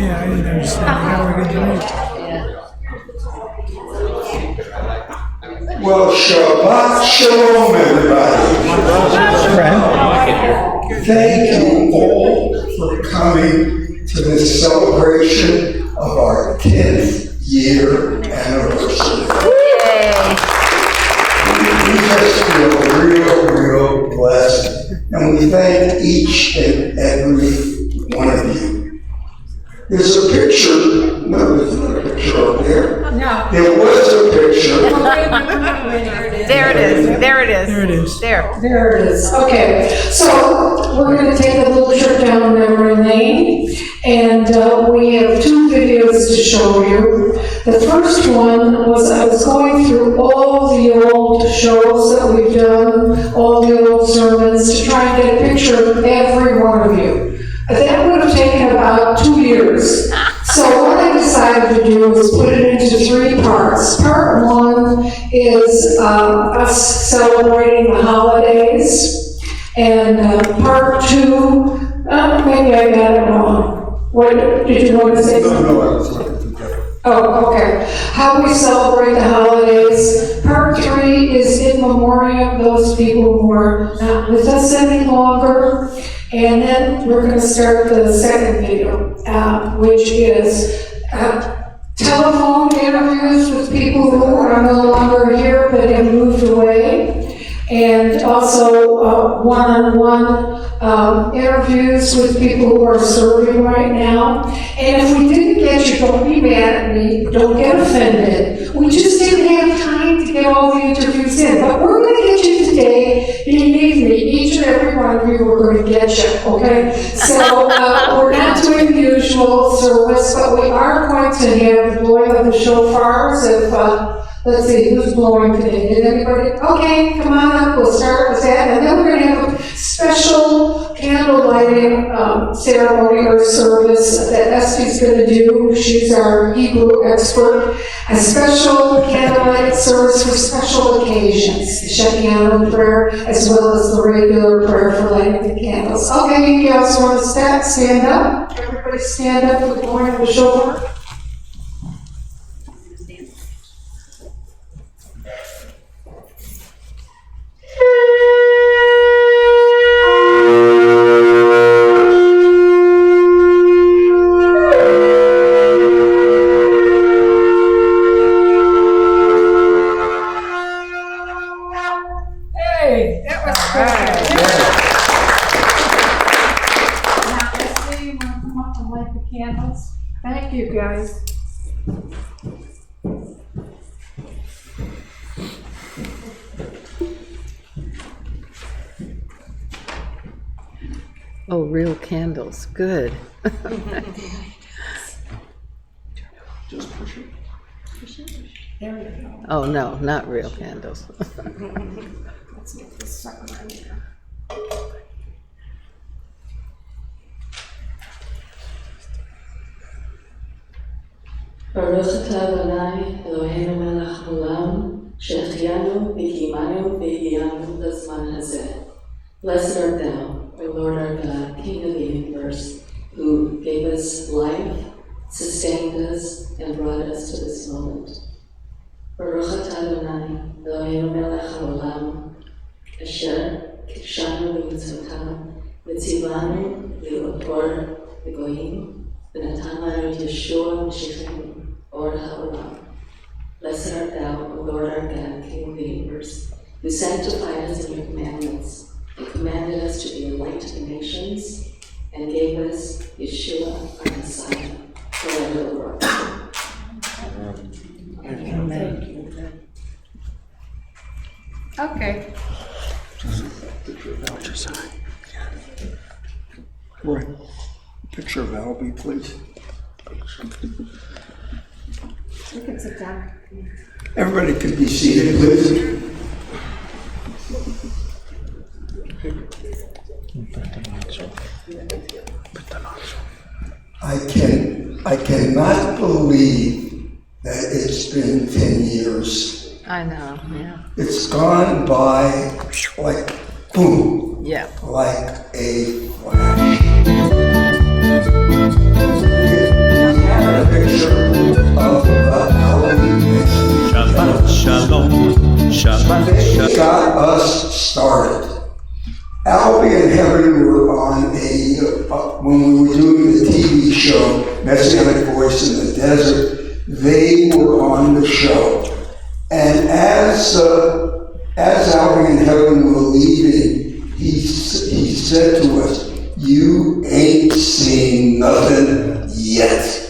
Yeah, I didn't understand how we're going to Well, Shabbat Shalom, everybody. Thank you all for coming to this celebration of our 10th year anniversary. We just feel real blessed, and we thank each and every one of you. There's a picture. No, there's not a picture up there. No. There was a picture. There it is. There it is. There it is. There it is. Okay. So we're going to take a little trip down memory lane, and we have two videos to show you. The first one was I was going through all the old shows that we've done, all the old sermons, to try and get a picture of every one of you. That would have taken about 2 years. So what I decided to do was put it into 3 parts. Part 1 is us celebrating the holidays, and part 2, maybe I got it wrong. What did you want to say? No, I was looking together. Oh, okay. How we celebrate the holidays. Part 3 is in memoriam of those people who are not with us any longer. And then we're going to start the second video, which is telephone interviews with people who are no longer here but have moved away, and also one-on-one interviews with people who are serving right now. And if we didn't get you, don't be mad at me, don't get offended. We just didn't have time to get all the interviews in, but we're going to get you today. Believe me, each and every one of you, we're going to get you, okay? So we're not doing the usual service, but we are going to have the blowing of the shofars. If let's see, who's blowing today? Did anybody? Okay, come on up, we'll start with that. And then we're going to have a special candle lighting ceremony or service that Estie's going to do. She's our Hebrew expert. A special candlelight service for special occasions, the Shekinah prayer, as well as the regular prayer for lighting the candles. Okay, you guys want to stand up? Everybody stand up with the blowing of the shofar. Thank you, guys. Oh, real candles, good. Just push it. There you go. Oh, no, not real candles. Let's get this sucker in there. Ruach Adonai Congregation העולם, שהחיינו וקיימנו והגיענו לזמן הזה. Blessed art thou, O Lord our God, King of the universe, who gave us life, sustained us, and brought us to this moment. Baruch atah Adonai, Eloheinu melech haolam, asher קידשנו במצוותיו, וציוונו לאור לגויים, ונתן לנו את ישוע משיחנו, אור העולם. Blessed art thou, O Lord our God, King of the universe, who sanctified us in your commandments, and commanded us to be a light to the nations, and gave us Yeshua, our Messiah, forever the world. Amen. Okay. Roy, picture of Albie, please. You can sit down. Everybody can be seated, please. I cannot believe that it's been 10 years. I know, yeah. It's gone by like boom, Yeah. like a flash. Messianic Voice in the Desert, they were on the show. And as Albie and Helen were leaving, he said to us, "You ain't seen nothing yet."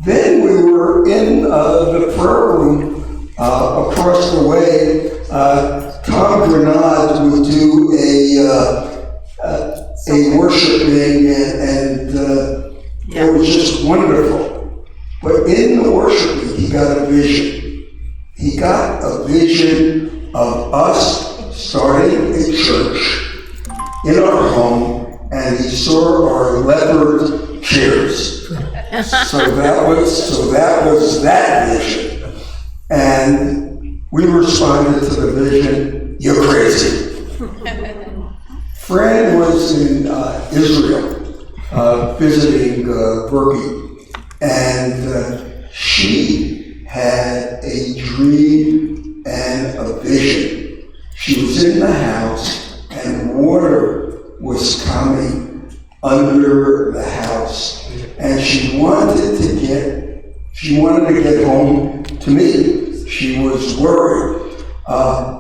Then we were in the prayer room across the way. Tom Grenade would do a worshiping, and it was just wonderful. But in the worshiping, he got a vision. He got a vision of us starting a church in our home, and he saw our leopard chairs. So that was that vision. And we responded to the vision, "You're crazy." Fran was in Israel visiting Berkey, and she had a dream and a vision. She was in the house, and water was coming under the house, and she wanted to get home to me. She was worried,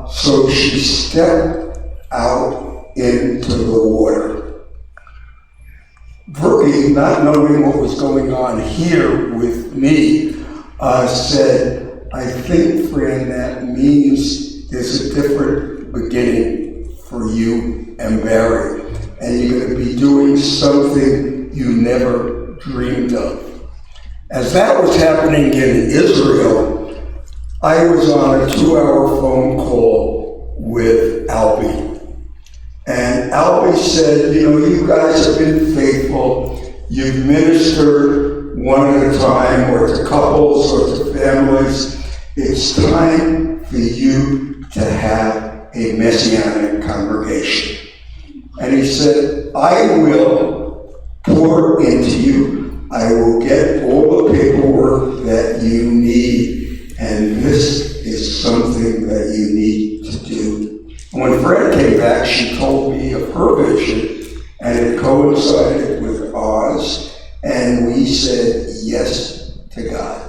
so she stepped out into the water. Verky, not knowing what was going on here with me, said, "I think, Fran, that means there's a different beginning for you and Barry, and you're going to be doing something you never dreamed of." As that was happening in Israel, I was on a 2-hour phone call with Albie. And Albie said, "You guys have been faithful. You've ministered one at a time, or to couples, or to families. It's time for you to have a Messianic congregation." And he said, "I will pour into you. I will get all the paperwork that you need, and this is something that you need to do." And when Fred came back, she told me of her vision, and it coincided with ours, and we said yes to God.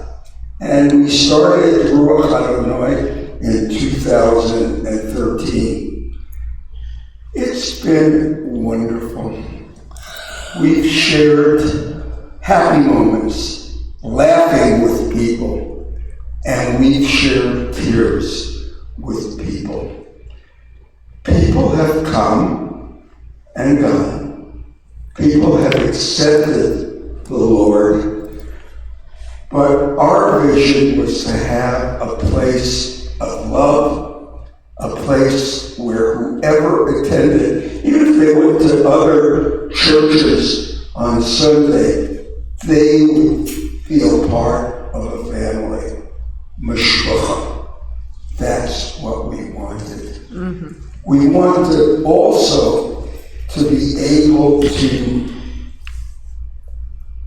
And we started Ruach Adonai in 2013. It's been wonderful. We've shared happy moments, laughing with people, and we've shared tears with people. People have come and gone. People have accepted the Lord. But our vision was to have a place of love, a place where whoever attended, even if they went to other churches on Sunday, they would feel part of a family. Mishpacha. That's what we wanted. Mm-hmm. We wanted also to be able to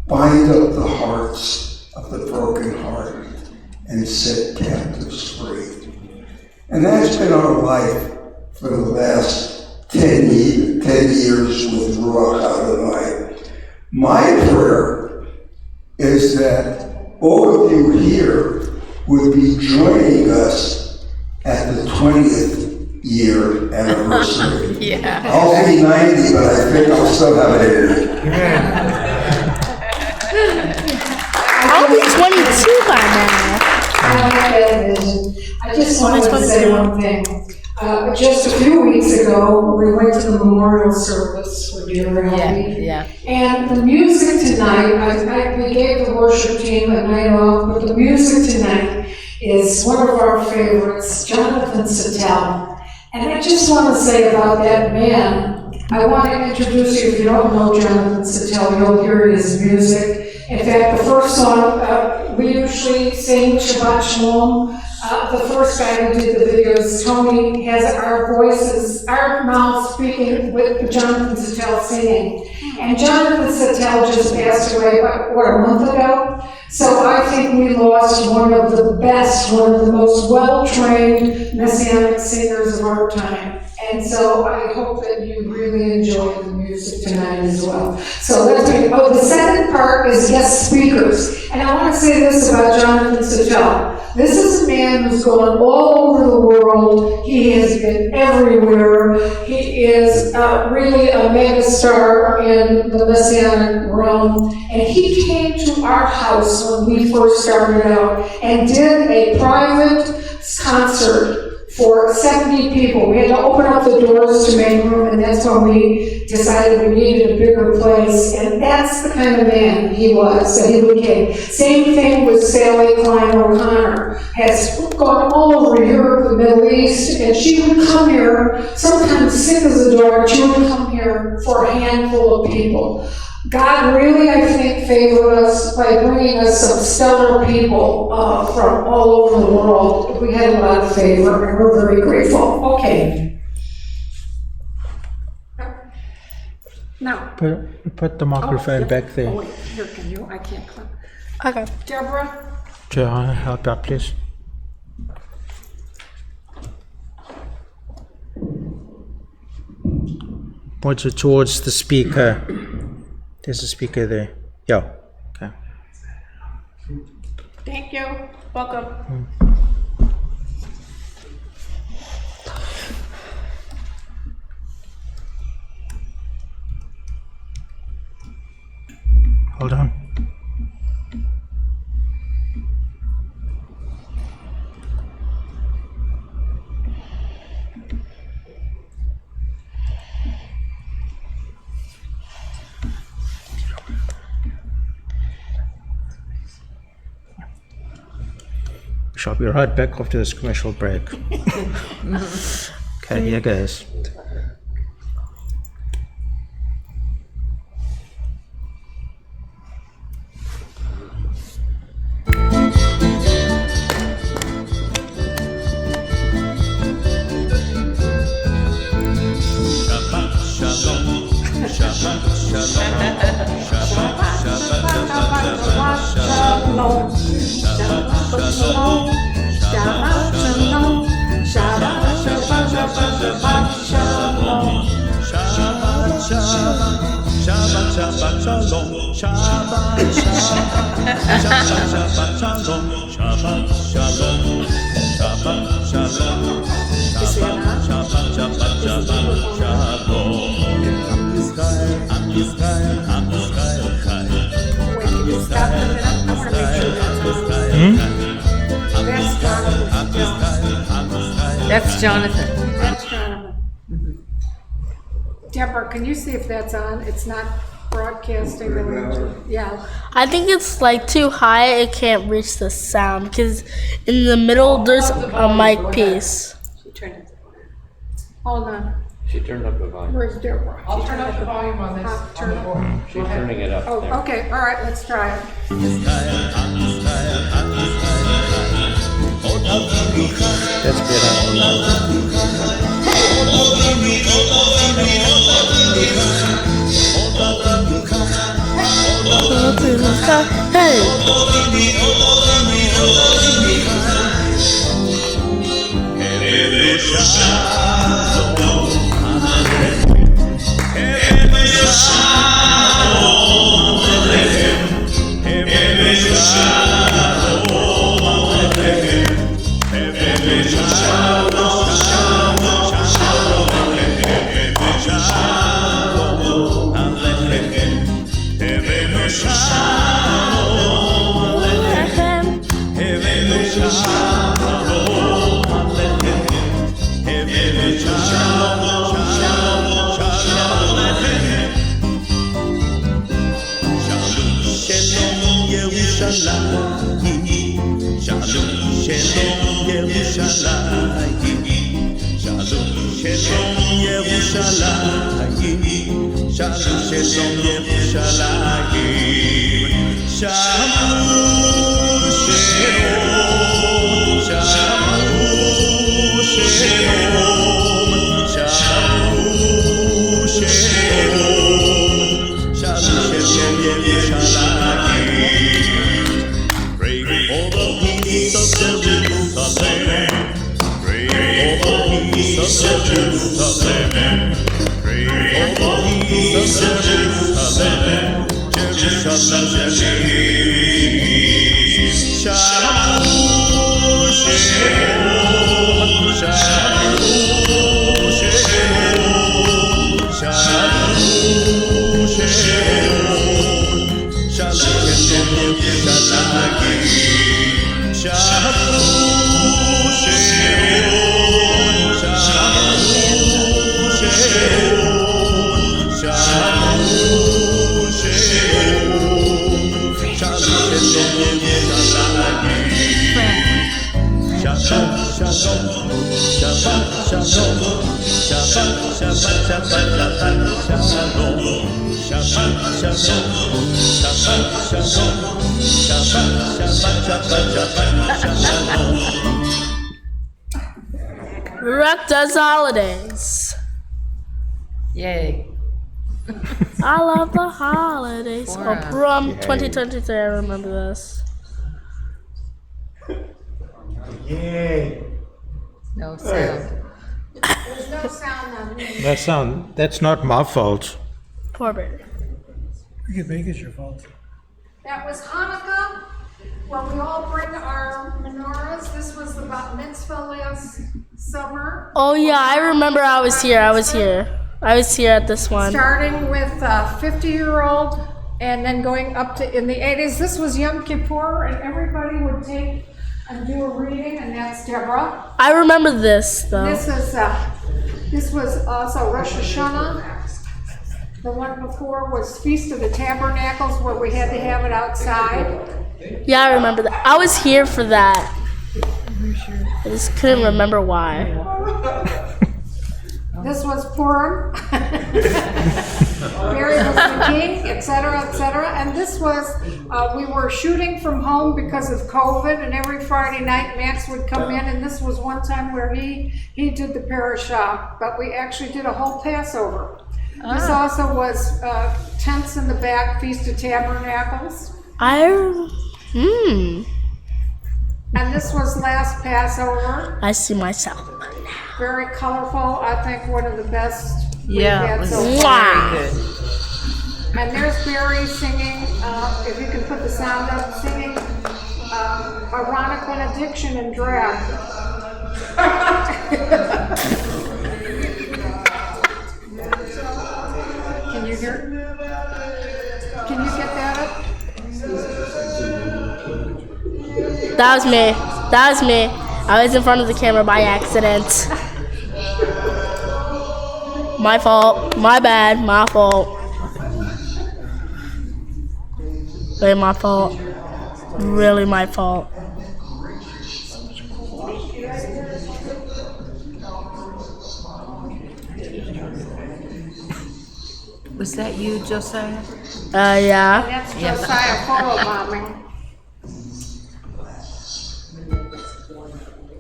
bind up the hearts of the brokenhearted and set captives free. And that's been our life for the last 10 years with Ruach Adonai. My prayer is that all of you here would be joining us at the 20th year anniversary. Yeah. I'll be 90, but I think I'll still have it in me. I'll be 22 by now. I just wanted to say one thing. Just a few weeks ago, we went to the memorial service for dear Albie. Yeah. And the music tonight, we gave the worship team a night off, but the music tonight is one of our favorites, Jonathan Sattel. And I just want to say about that man, I want to introduce you, if you don't know Jonathan Sattel, you'll hear his music. In fact, the first song, we usually sing Shabbat Shalom. The first guy who did the videos, Tony, has our voices, our mouths speaking with Jonathan Sattel singing. And Jonathan Sattel just passed away, a month ago? So I think we lost one of the best, one of the most well-trained Messianic singers of our time. And so I hope that you really enjoy the music tonight as well. So let's do, the second part is guest speakers. And I want to say this about Jonathan Sattel. This is a man who's gone all over the world. He has been everywhere. He is really a megastar in the Messianic realm. And he came to our house when we first started out and did a private concert for 70 people. We had to open up the doors to make room, and that's when we decided we needed a bigger place. And that's the kind of man he was, that he became. Same thing with Sally Klein O'Connor. Has gone all over Europe, the Middle East, and she would come here, sometimes sick as a dog. She would come here for a handful of people. God really, I think, favored us by bringing us some stellar people from all over the world. We had a lot of favor, and we're very grateful. Okay. Now. Put the microphone back there. Oh, wait, here, can you? I can't click. Okay. Deborah? Joe, help out, please. Point it towards the speaker. There's a speaker there. Yeah. Okay. Thank you. Welcome. Hold on. We shall be right back after this commercial break. Okay, here goes. That's Jonathan. That's Jonathan. Deborah, can you see if that's on? It's not broadcasting. Yeah. I think it's like too high. It can't reach the sound because in the middle there's a mic piece. Hold on. She turned up the volume. Where's Deborah? I'll turn up the volume on this. Turn it on. She's turning it up Oh, there. okay. All right. Let's try it. That's better. Hey! Pray for the peace of Jerusalem. Pray for the peace of Jerusalem. Ruach does holidays. Yay. I love the holidays. Purim. Oh, Purim 2023. I remember this. No sound. That's not my fault. Poor baby. That was Hanukkah, where we all bring our menorahs. This was the bat mitzvah last summer. Oh yeah, I remember. I was here. I was here at this one. Starting with a 50-year-old and then going up to, in the 80s, this was Yom Kippur, and everybody would take and do a reading, and that's Deborah. I remember this though. This was also Rosh Hashanah. The one before was Feast of the Tabernacles, where we had to have it outside. Yeah, I remember that. I was here for that. I just couldn't remember why. This was Purim. Mary was the king, etc., etc. And this was, we were shooting from home because of COVID, and every Friday night Max would come in, and this was one time where he did the parashah, but we actually did a whole Passover. This also was tents in the back, Feast of Tabernacles. And this was last Passover. I see myself. Very colorful. I think one of the best we've Yeah, had it was so far. very good. And there's Barry singing, if you can put the sound up, singing Ironic Benediction in drag. Can you hear? Can you get that up? That was me. That was me. I was in front of the camera by accident. My fault. My bad. My fault. Really my fault. Really my fault. Was that you, Josiah? Yeah. That's Josiah photobombing.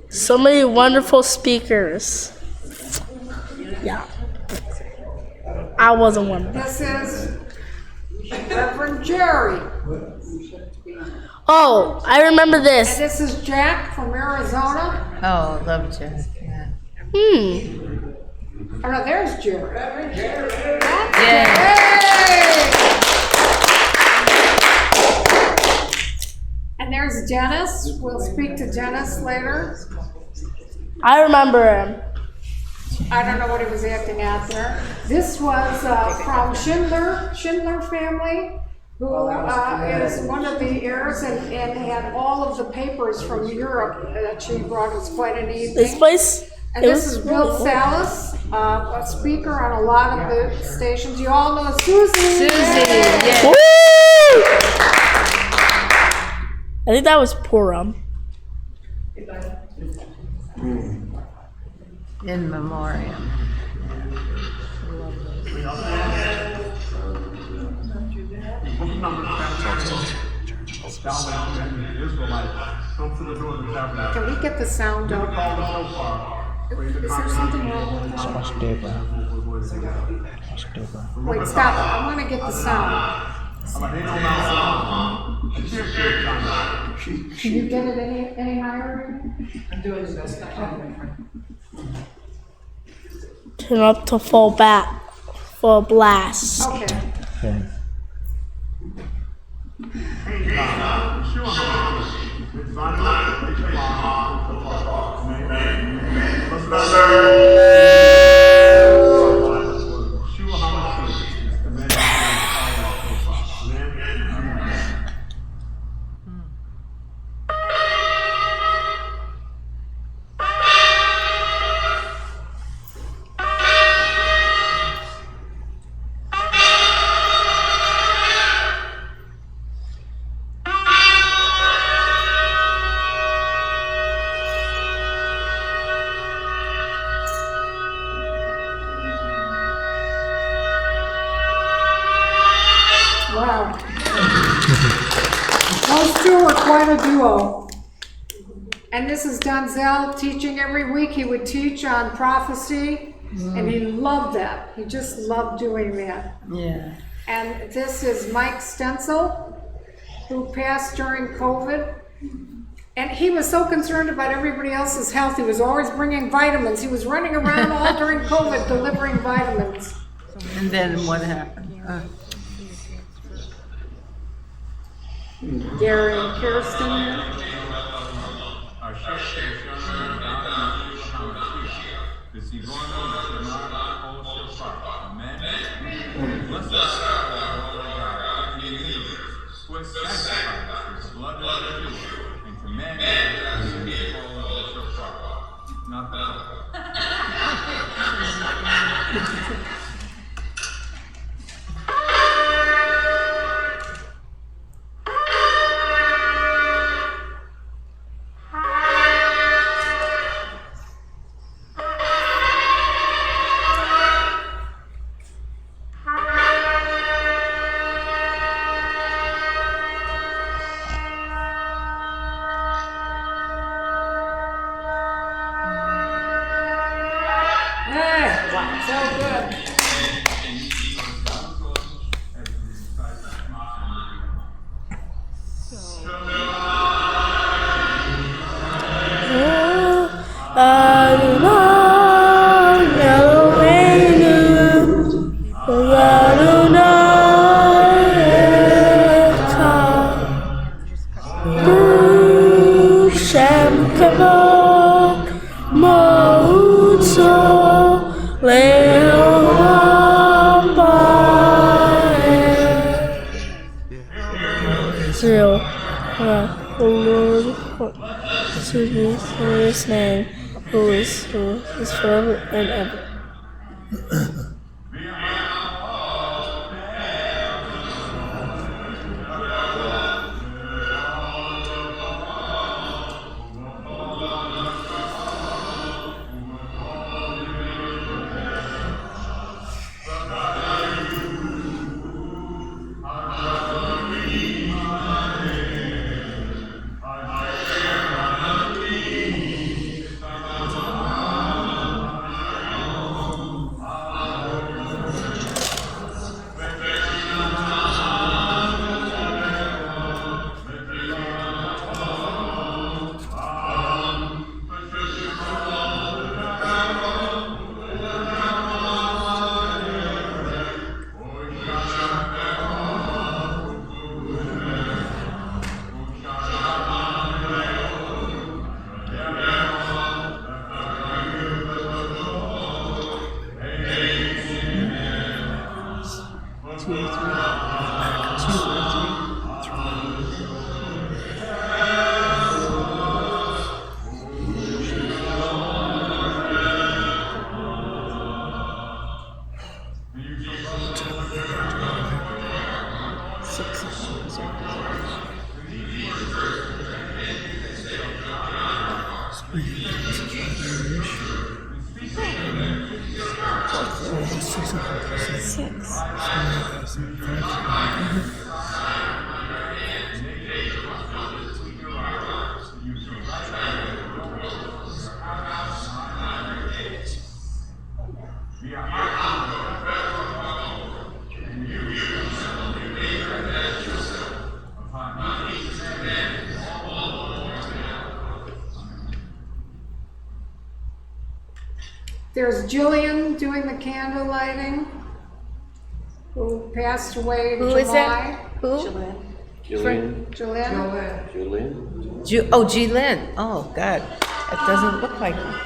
So many wonderful speakers. Yeah. I wasn't one of them. This is Reverend Jerry. Oh, I remember And this. this is Jack from Arizona. Oh, love Jack. Yeah. Oh no, there's Jerry. That's Yeah. Hey! And there's Dennis. We'll speak to Dennis later. I remember him. I don't know what he was acting out there. This was from Schindler family, who is one of the heirs and had all of the papers from Europe that she brought. It was quite an evening. This place. And it this was is Bill really cool. Salas, a speaker on a lot of the stations. You all know Susie. Susie, Yay! yeah. Woo! I think that was Purim. In memoriam. Can we get the sound up? Is there something wrong with this? Wait, stop it. I want to get the sound. Can you get it any higher? Turn up to full blast. Okay. Okay. Wow. Those two were quite a duo. And this is Donzel teaching every week. He would teach on prophecy, and he loved that. He just loved doing that. Yeah. And this is Mike Stencil, who passed during COVID. And he was so concerned about everybody else's health. He was always bringing vitamins. He was running around all during COVID delivering vitamins. And then what happened? Gary and Kirsten. His name, who is forever and ever. There's Jillian doing the candle lighting, who passed away in Who July. is that? Who? Julian? Julian? Julian? G-Lynn. Oh, God. It doesn't look like her.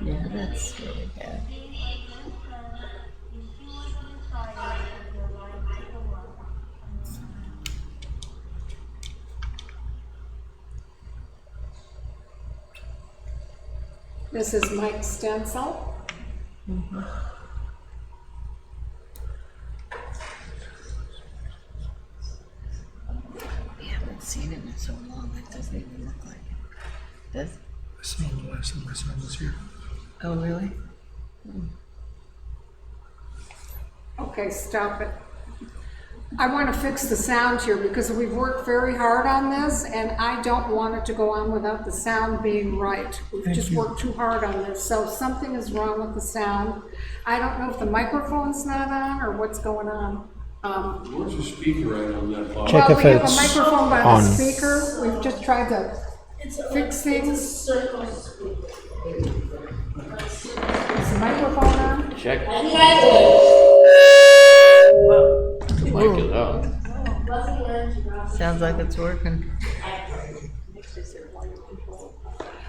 Yeah, that's really bad. This is Mike Stencil. We haven't seen him in so long. It doesn't even look like him. Does? I saw him last time my son was here. Oh, really? Okay, stop it. I want to fix the sound here because we've worked very hard on this and I don't want it to go on without the sound being right. We've just worked too hard on this, so something is wrong with the sound. I don't know if the microphone's not on or what's going on. Where's the speaker right on that box? Check Well, if we have a it's microphone by on. the speaker. We've just tried to fix things. Is the microphone on? Check. Ooh, Mic is up. sounds like it's working.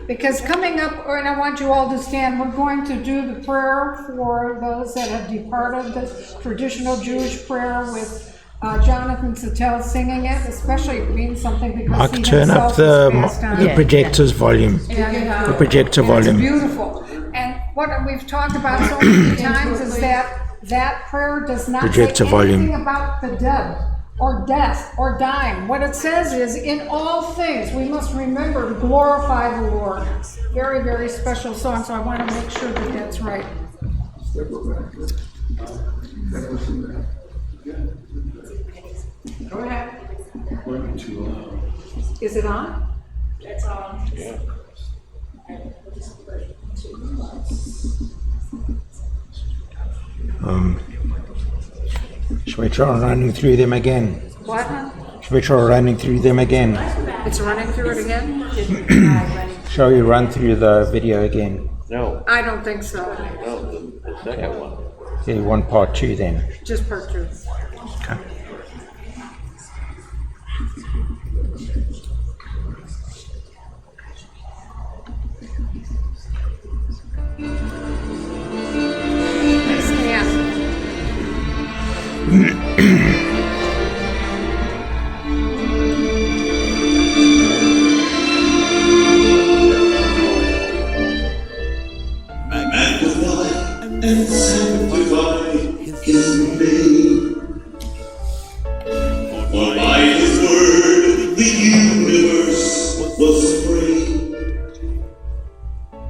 Because coming up, and I want you all to stand, we're going to do the prayer for those that have departed, the traditional Jewish prayer with Jonathan Sattel singing it, especially it means something because I he can turn up himself was passed on. the projector's volume. And, The projector and volume. It's beautiful. And what we've talked about so many times is that prayer does not say Projector anything volume. about the dead or death or dying. What it says is, in all things, we must remember to glorify the Lord. Very, very special song, so I want to make sure that that's right. Go ahead. Might be too loud. Is it on? Yeah. Should we try running through them again? What, huh? Should we try running through them again? It's running through it again? Shall we run through the video again? No, I don't think so. no, the second one. Yeah, one part two then. Just part two. Okay. Stand. Magnify and sanctify his name. For by his word the universe was framed.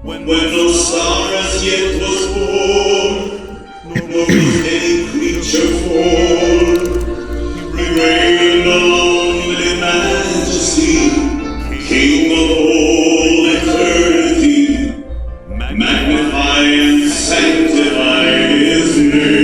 When no star as yet was born, nor was any creature formed, he reigned alone in majesty, King of all eternity. Magnify and sanctify his name.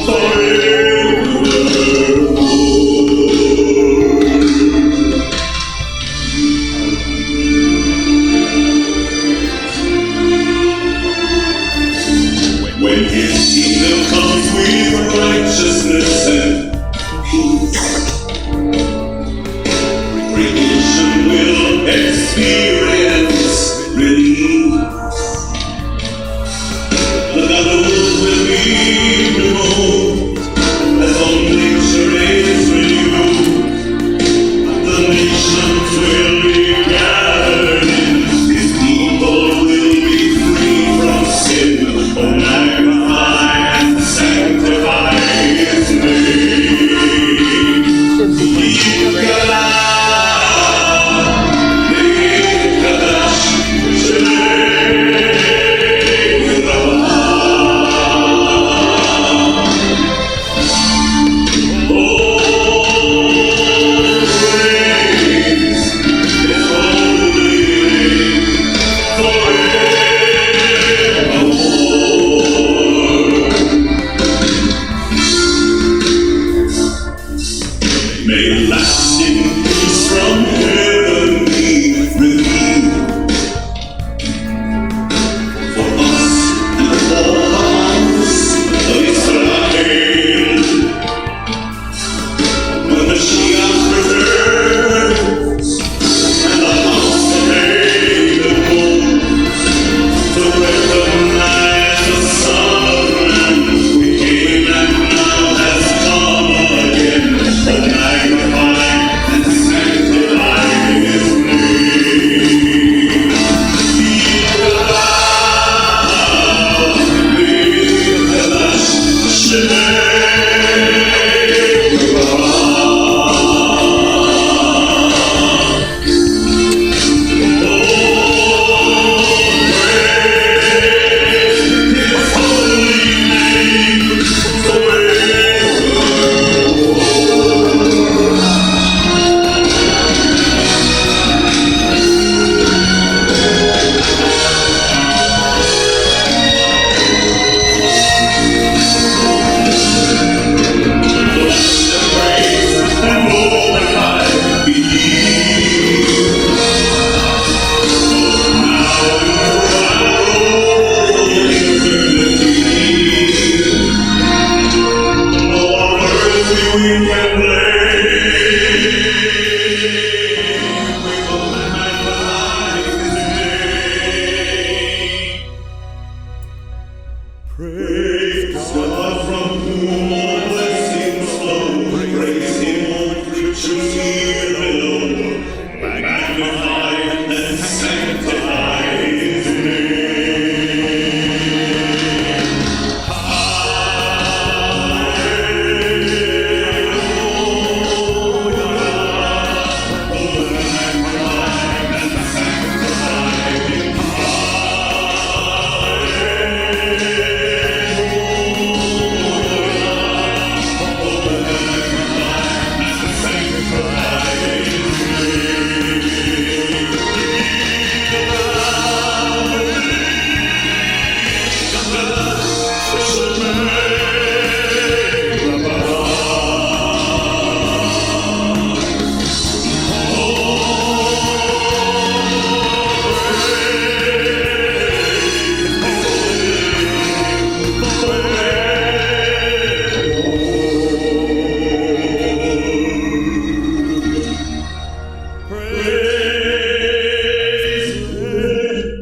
Forever. everlasting peace from heaven be with you. For us and for the house of Israel, when the Shiach returns and the house of David moves, to recognize the Son of Man who came and now has come again, to magnify and sanctify His name. Be with us, Shemay. Praise God from whom all blessings flow. Praise Him, all creatures here below. Magnify and sanctify His name.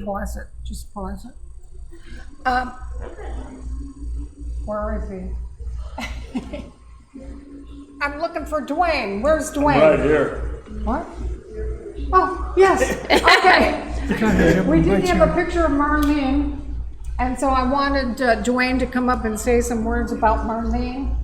Pause it. Just pause it. Where is he? I'm looking for Dwayne. Where's Dwayne? Right here. What? Oh, yes. Okay. We didn't have a picture of Marlene, and so I wanted Dwayne to come up and say some words about Marlene.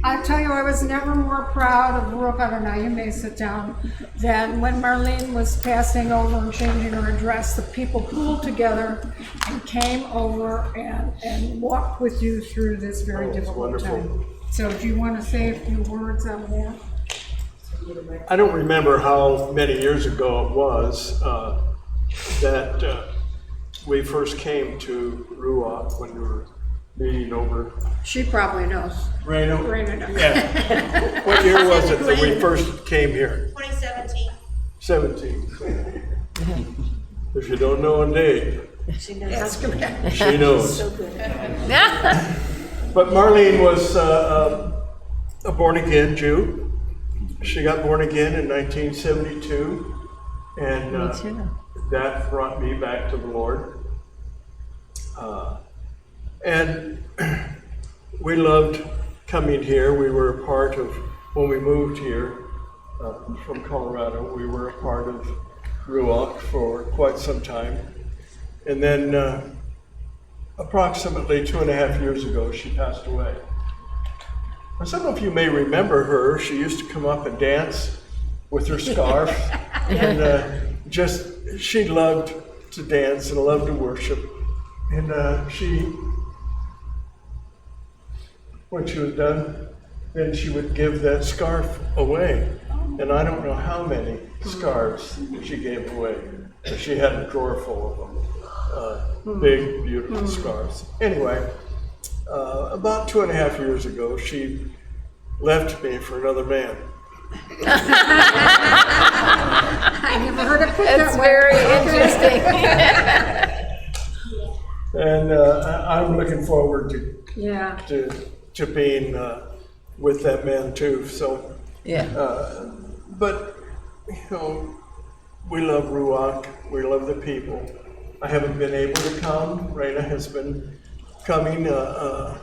I tell you, I was never more proud of Ruach Adonai, you may sit down, than when Marlene was passing over and changing her address. The people pulled together and came over and walked with you through this very difficult time. So do you want to say a few words on that? I don't remember how many years ago it was that we first came to Ruach when we were meeting over. She probably knows. Reno? Raina knows. Yeah. What year was it that we first came here? 2017. 17. If you don't know a date, She knows. Ask him. she knows. So good. But Marlene was a born-again Jew. She got born again in 1972, and that brought me back to the Lord. And we loved coming here. We were a part of, when we moved here from Colorado, we were a part of Ruach for quite some time. And then approximately 2.5 years ago, she passed away. And some of you may remember her. She used to come up and dance with her scarf. And she loved to dance and loved to worship. And when she was done, then she would give that scarf away. And I don't know how many scarves she gave away. But she had a drawer full of them. Big, beautiful scarves. Anyway, about 2.5 years ago, she left me for another man. I never heard it put that That's way. very Okay. interesting. And I'm looking forward Yeah. to being with that man too. So, Yeah. but you know, we love Ruach. We love the people. I haven't been able to come. Raina has been coming. I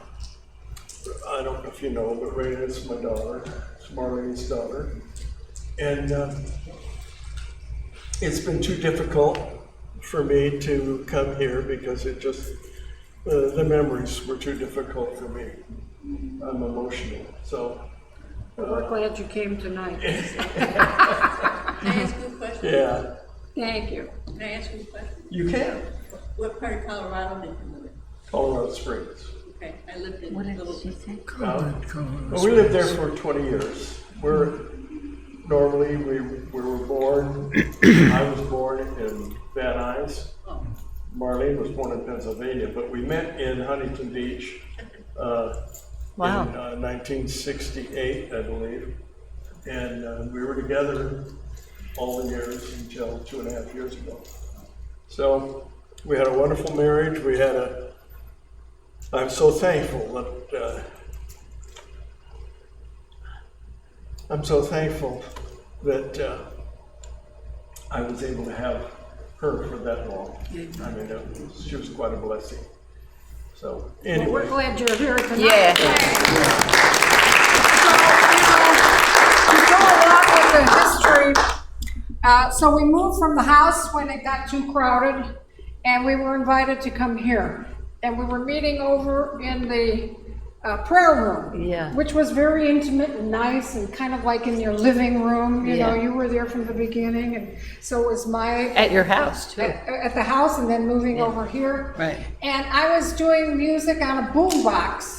don't know if you know, but Raina is my daughter. It's Marlene's daughter, and it's been too difficult for me to come here because it just the memories were too difficult for me. I'm emotional, so. We're glad you came tonight. Can I ask you a question? Yeah, Thank you. Can I ask you a question? you can. What part of Colorado did you live in? Colorado Springs. Okay, I lived in What did Little. she say? Well, we lived there for 20 years. Normally we were born. I was born in Van Nuys. Oh, Marlene was born in Pennsylvania, but we met in Huntington Beach Wow. in 1968, I believe. And we were together all the years until 2.5 years ago. So we had a wonderful marriage. I'm so thankful that I was able to have her for that long. I mean, she was quite a blessing. So Well, anyway. we're glad you're here tonight. Yeah. To go along with the history, so we moved from the house when it got too crowded, and we were invited to come here. And we were meeting over in the prayer room, Yeah. which was very intimate and nice and kind of like in your living room. You know, Yeah. you were there from the beginning, and so was my At your house, too. at the house, and then moving over here. Right. And I was doing music on a boombox.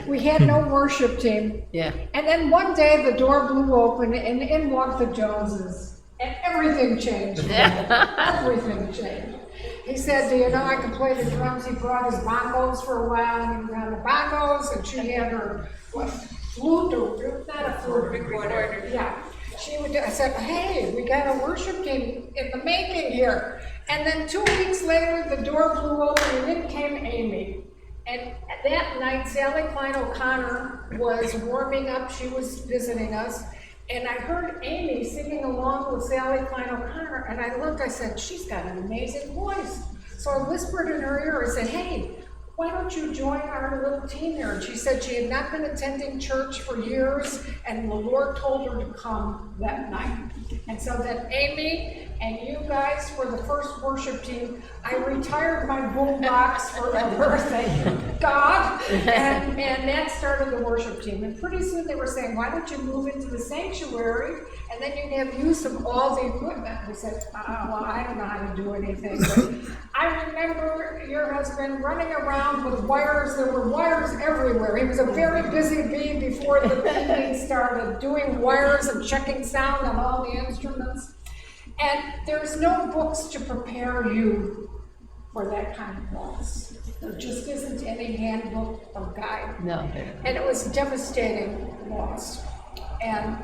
We had no worship team. Yeah. And then one day the door blew open and in walked the Joneses. And everything changed. Everything changed. He said, do you know I can play the drums? He brought his bongos for a while, and he was on the bongos, and she had her flute, or not a flute, recorder. Yeah. She would. I said, hey, we got a worship team in the making here. And then 2 weeks later, the door blew open, and in came Amy. And that night, Sally Klein O'Connor was warming up. She was visiting us. And I heard Amy singing along with Sally Klein O'Connor. And I looked, I said, she's got an amazing voice. So I whispered in her ear, I said, hey, why don't you join our little team here? And she said she had not been attending church for years, and the Lord told her to come that night. And so then Amy and you guys were the first worship team. I retired my boombox for a birthday, God, and that started the worship team. And pretty soon they were saying, why don't you move into the sanctuary, and then you'd have use of all the equipment. We said, well, I don't know how to do anything. But I remember your husband running around with wires. There were wires everywhere. He was a very busy bee before the evening started, doing wires and checking sound on all the instruments. And there's no books to prepare you for that kind of loss. There just isn't any handbook or guide. No. And it was devastating loss. And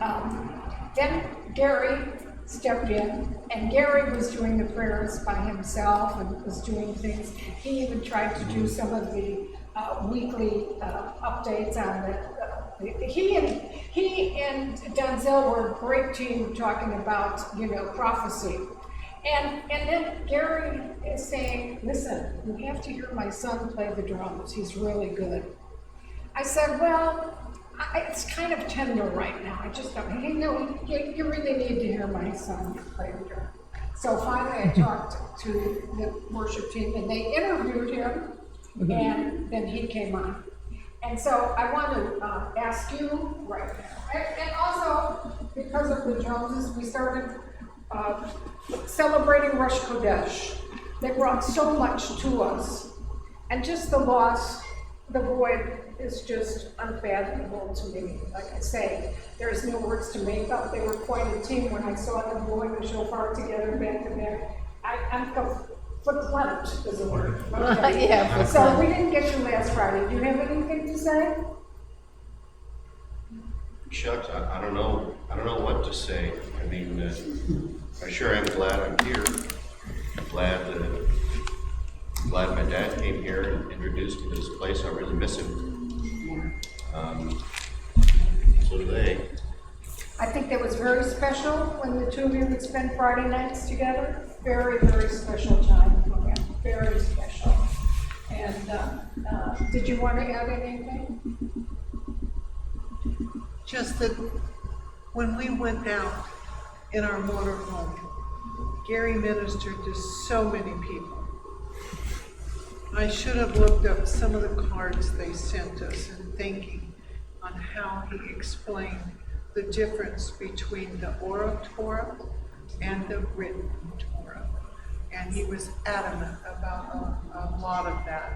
then Gary stepped in, and Gary was doing the prayers by himself and was doing things. He even tried to do some of the weekly updates on the. He and Donzel were a great team talking about, prophecy. And then Gary is saying, listen, you have to hear my son play the drums. He's really good. I said, well, it's kind of tender right now. I just don't, you really need to hear my son play the drums. So finally I talked to the worship team, and they interviewed him, and then he came on. And so I want to ask you right now, and also because of the Joneses, we started celebrating Rosh Chodesh. They brought so much to us, and just the loss, the void is just unfathomable to me. Like I say, there's no words to make up. They were quite a team. When I saw them blowing the shofar together back to back, I'm verklempt is the word. Okay. Yeah. So we didn't get you last Friday. Do you have anything to say? Shucks, I don't know what to say. I mean, I sure am glad I'm here. Glad my dad came here and introduced me to this place. I really miss him. So do they. I think that was very special when the two of you would spend Friday nights together. Very, very special time for him. Very special. And did you want to add anything? Just that when we went out in our motorhome, Gary ministered to so many people. I should have looked up some of the cards they sent us and thinking on how he explained the difference between the oral Torah and the written Torah. And he was adamant about a lot of that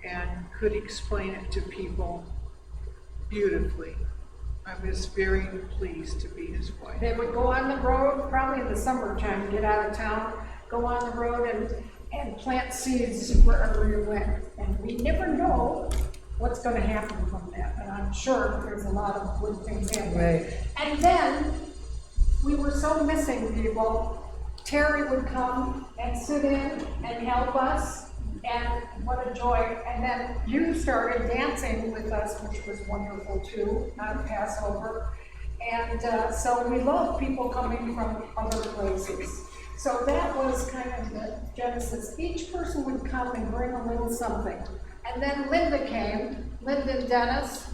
and could explain it to people beautifully. I was very pleased to be his wife. They would go on the road, probably in the summertime, get out of town, go on the road and plant seeds wherever you went. And we never know what's going to happen from that. And I'm sure there's a lot of good things happening. Right. And then we were so missing people. Terry would come and sit in and help us. And what a joy. And then you started dancing with us, which was wonderful too, on Passover. And so we love people coming from other places. So that was kind of the genesis. Each person would come and bring a little something. And then Linda came, Linda and Dennis.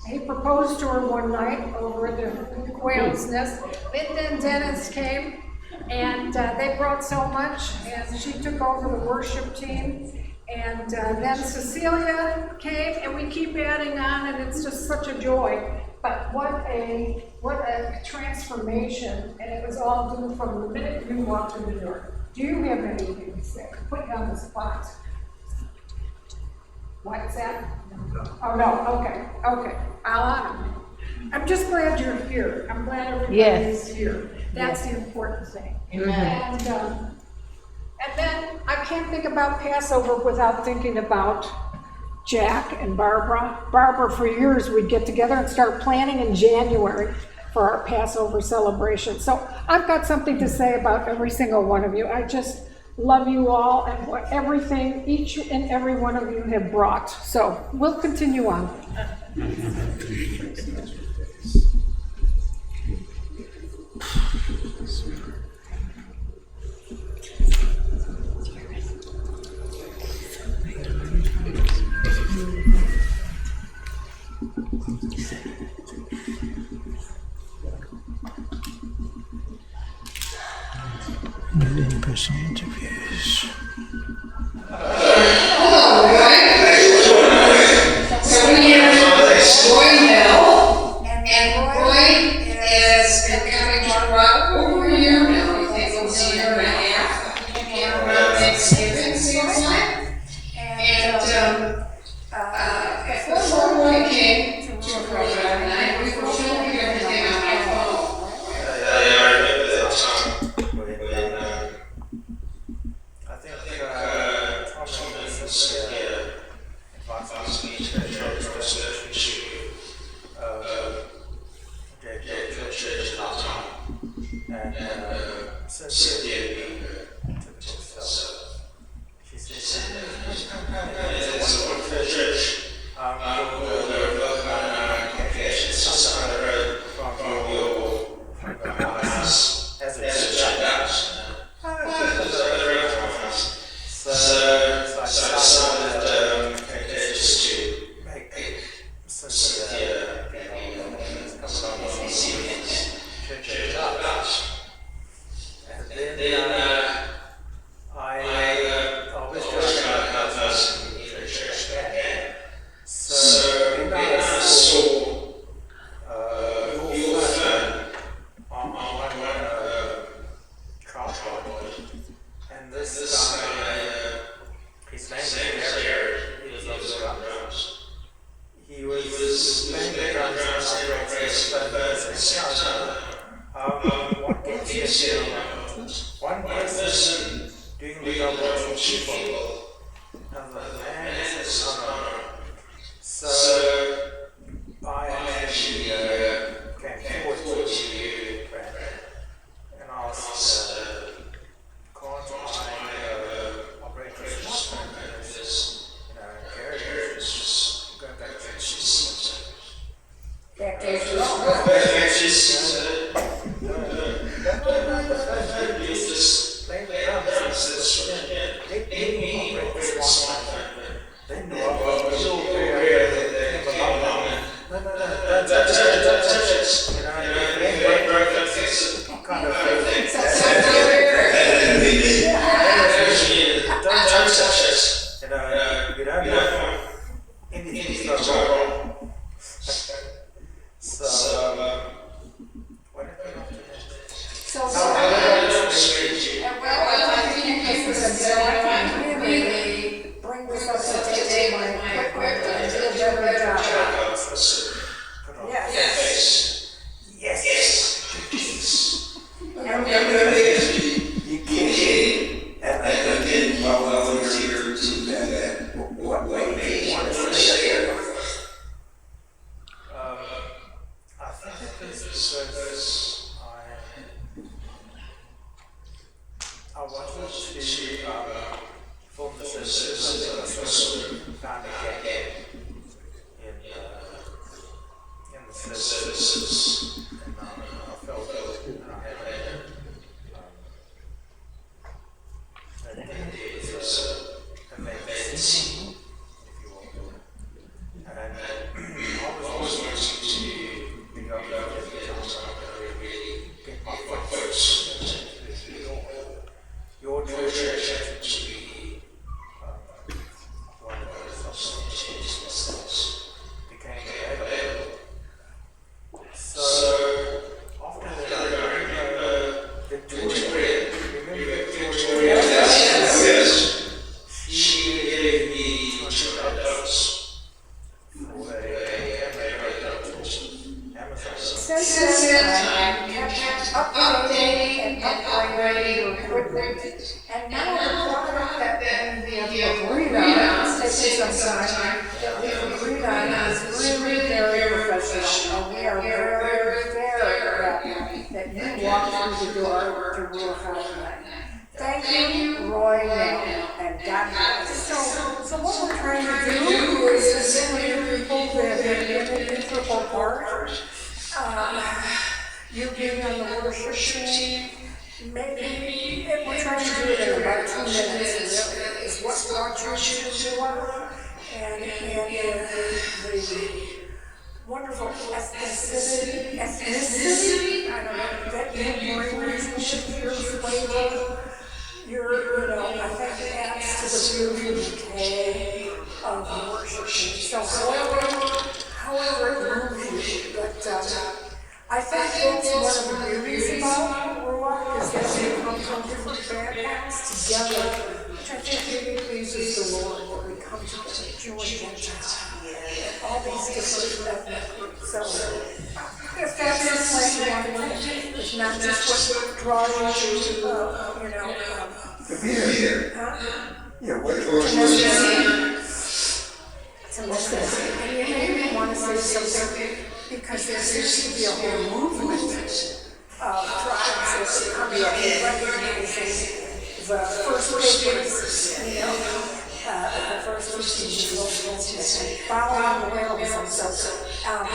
He proposed to her one night over the quail's nest. Linda and Dennis came, and they brought so much, and she took over the worship team. And then Cecilia came, and we keep adding on, and it's just such a joy. But what a transformation, and it was all due from the minute you walked in the door. Do you have anything to say? Put you on the spot. What's that? No. Oh, no, okay. I'll honor you. I'm just glad you're here. I'm glad everybody is here. That's the important thing. Amen. And then I can't think about Passover without thinking about Jack and Barbara. Barbara, for years, we'd get together and start planning in January for our Passover celebration. So I've got something to say about every single one of you. I just love you all and what everything, each and every one of you have brought. So we'll continue on. In-person interviews. Hello, guys. So we have Roy Bell, and Roy has been coming to Rock over a year now. I think it's a year and a half. He came around Thanksgiving, seems like. And before Roy came to Ruach Adonai, we were filming everything on my phone. I remember that time when I think Tom and Cynthia invited me to a church church at the time, and Cynthia being typical self, she said, "It's a wonderful church. We're both on congregation, so on the road from your house as a church house." So I started just to make Cynthia come along and church house. And then I was trying to have us in church again. So then I saw your phone on one tripod, and this guy, his name is Gary, he was on the drums. He was playing the drums and operates the phone. What gets you one person doing the job of people, and the man is an honor. So I actually strange. And well, I think this is so I can really bring this up to date my equipment and do a better job. Yes. Yes. You came, and I didn't volunteer to do that. What made you want to stay here? I think it's because I wanted to focus on found again in the services, and I felt that I had a vacancy, if you will, and I was always wanting to be up there at the time really get my foot first. Your church to be one of those associations became available. So often Victoria, yes, she gave me $200 for Amazon. Since then, I kept updating and upgrading your equipment, and now the product that we have agreed on, it's taken some time, that we've agreed on is really very professional, and we are very, very happy that you walked through the door to Ruach Adonai. Thank you, Roy, and God bless. So what we're trying to do is bring people that have been an integral part. You being on the worship team, maybe we're trying to do it in about 2 minutes, really, is what brought you to the water, and the wonderful ethnicity, I don't know, that you bring with your flavor, I think it adds to the beauty bouquet of the worship team. So however it moves you, but I think that's one of the beauties about Ruach, is that we come from different backgrounds together, which I think really pleases the Lord, that we come together, Jew and Gentile, and all these different ethnic groups. So if that's the way you want to think, it's not just what draws you To be here. Yeah, what draws you? To listen. And you maybe want to say something, because there seems to be a whole movement of tribes that's coming up and recognizing the first papers, the first teachings, and following the rails. And so, talk,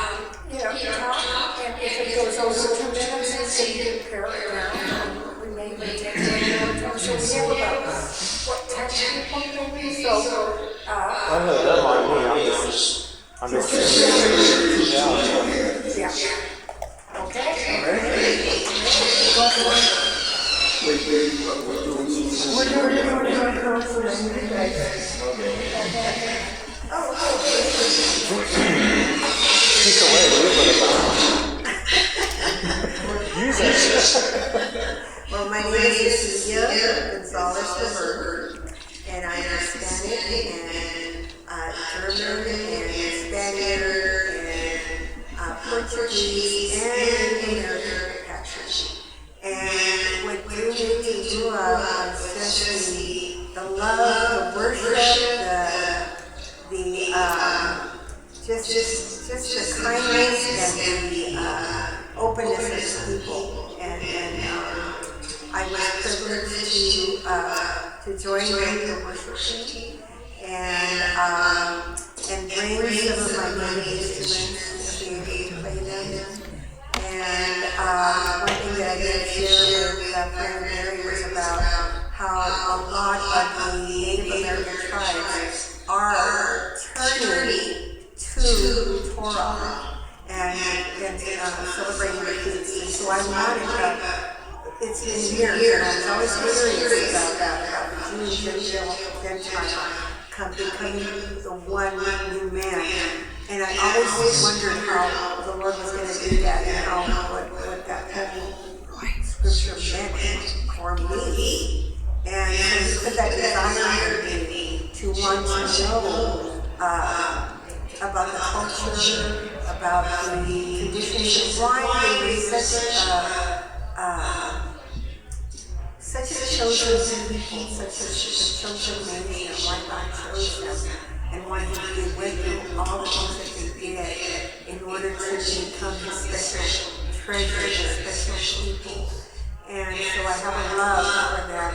and if it goes over 2 minutes, then you can pare it down. We may even take more time. So we have about, 10 people maybe? So, I'm not done on me, I'm just yeah. Okay? We're doing it Well, my name is Cecilia Gonzalez de Bird, and I'm Hispanic and German and Spaniard and Portuguese and American passion. And what drew me to Ruach was just the love, the worship, just the kindness and the openness of the people. And I was privileged to join the worship team and bring some of my native instruments to play them. And one thing that I did share with friend Mary was about how a lot of the Native American tribes are turning to Torah and celebrating the feasts. And so I wanted to, it's been years, and I was always curious about that, about the Jews and Gentiles becoming the one new man. And I always wondered how the Lord was going to do that, and what that whole scripture meant for for me. And so you put that desire in me to want to know about the culture, about the traditions, why they were such a chosen people, such a chosen nation, why God chose them, and why He went through all the things that they did in order to become His special treasure, His special people. And so I have a love for them,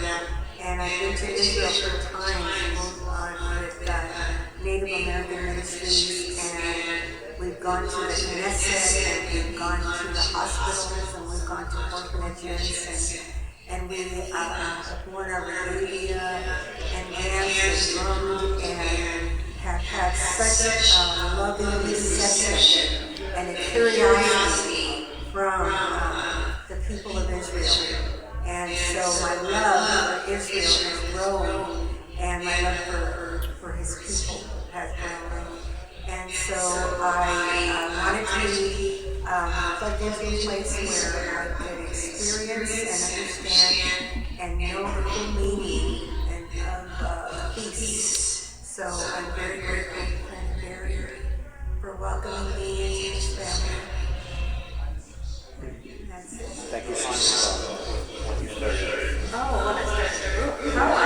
and I've been to Israel 4 times, both with Native American ministries, and we've gone to the Knesset, and we've gone to the hospitals, and we've gone to orphanages, and we have worn our regalia and danced and drummed and have had such a loving reception and a curiosity from the people of Israel. And so my love for Israel has grown, and my love for His people has grown. And so I wanted to be plugged into a place where I could experience and understand and know the full meaning of peace. So I'm very grateful to Friend Barry for welcoming me into his family. That's it. Thank you so much. When you started. Oh, when I started. How I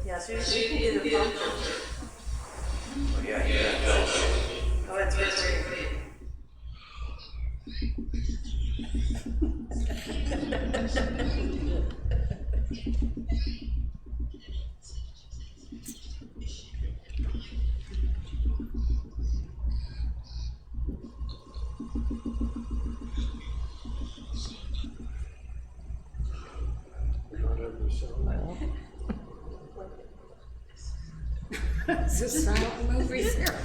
yeah, so you can do the function. Oh, that's great. Is this silent movies here?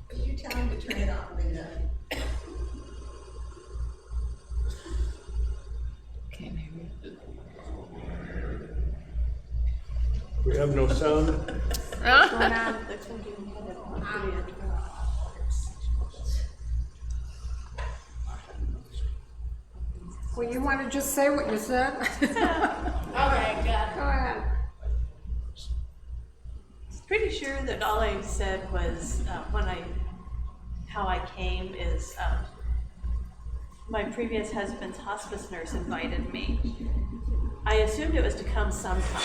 Could you tell him to turn it off, Linda? Can't hear you. We have no sound. What's going on? Well, you want to just say what you said? Okay, got it. Go ahead. Pretty sure that all I said was how I came is my previous husband's hospice nurse invited me. I assumed it was to come sometime.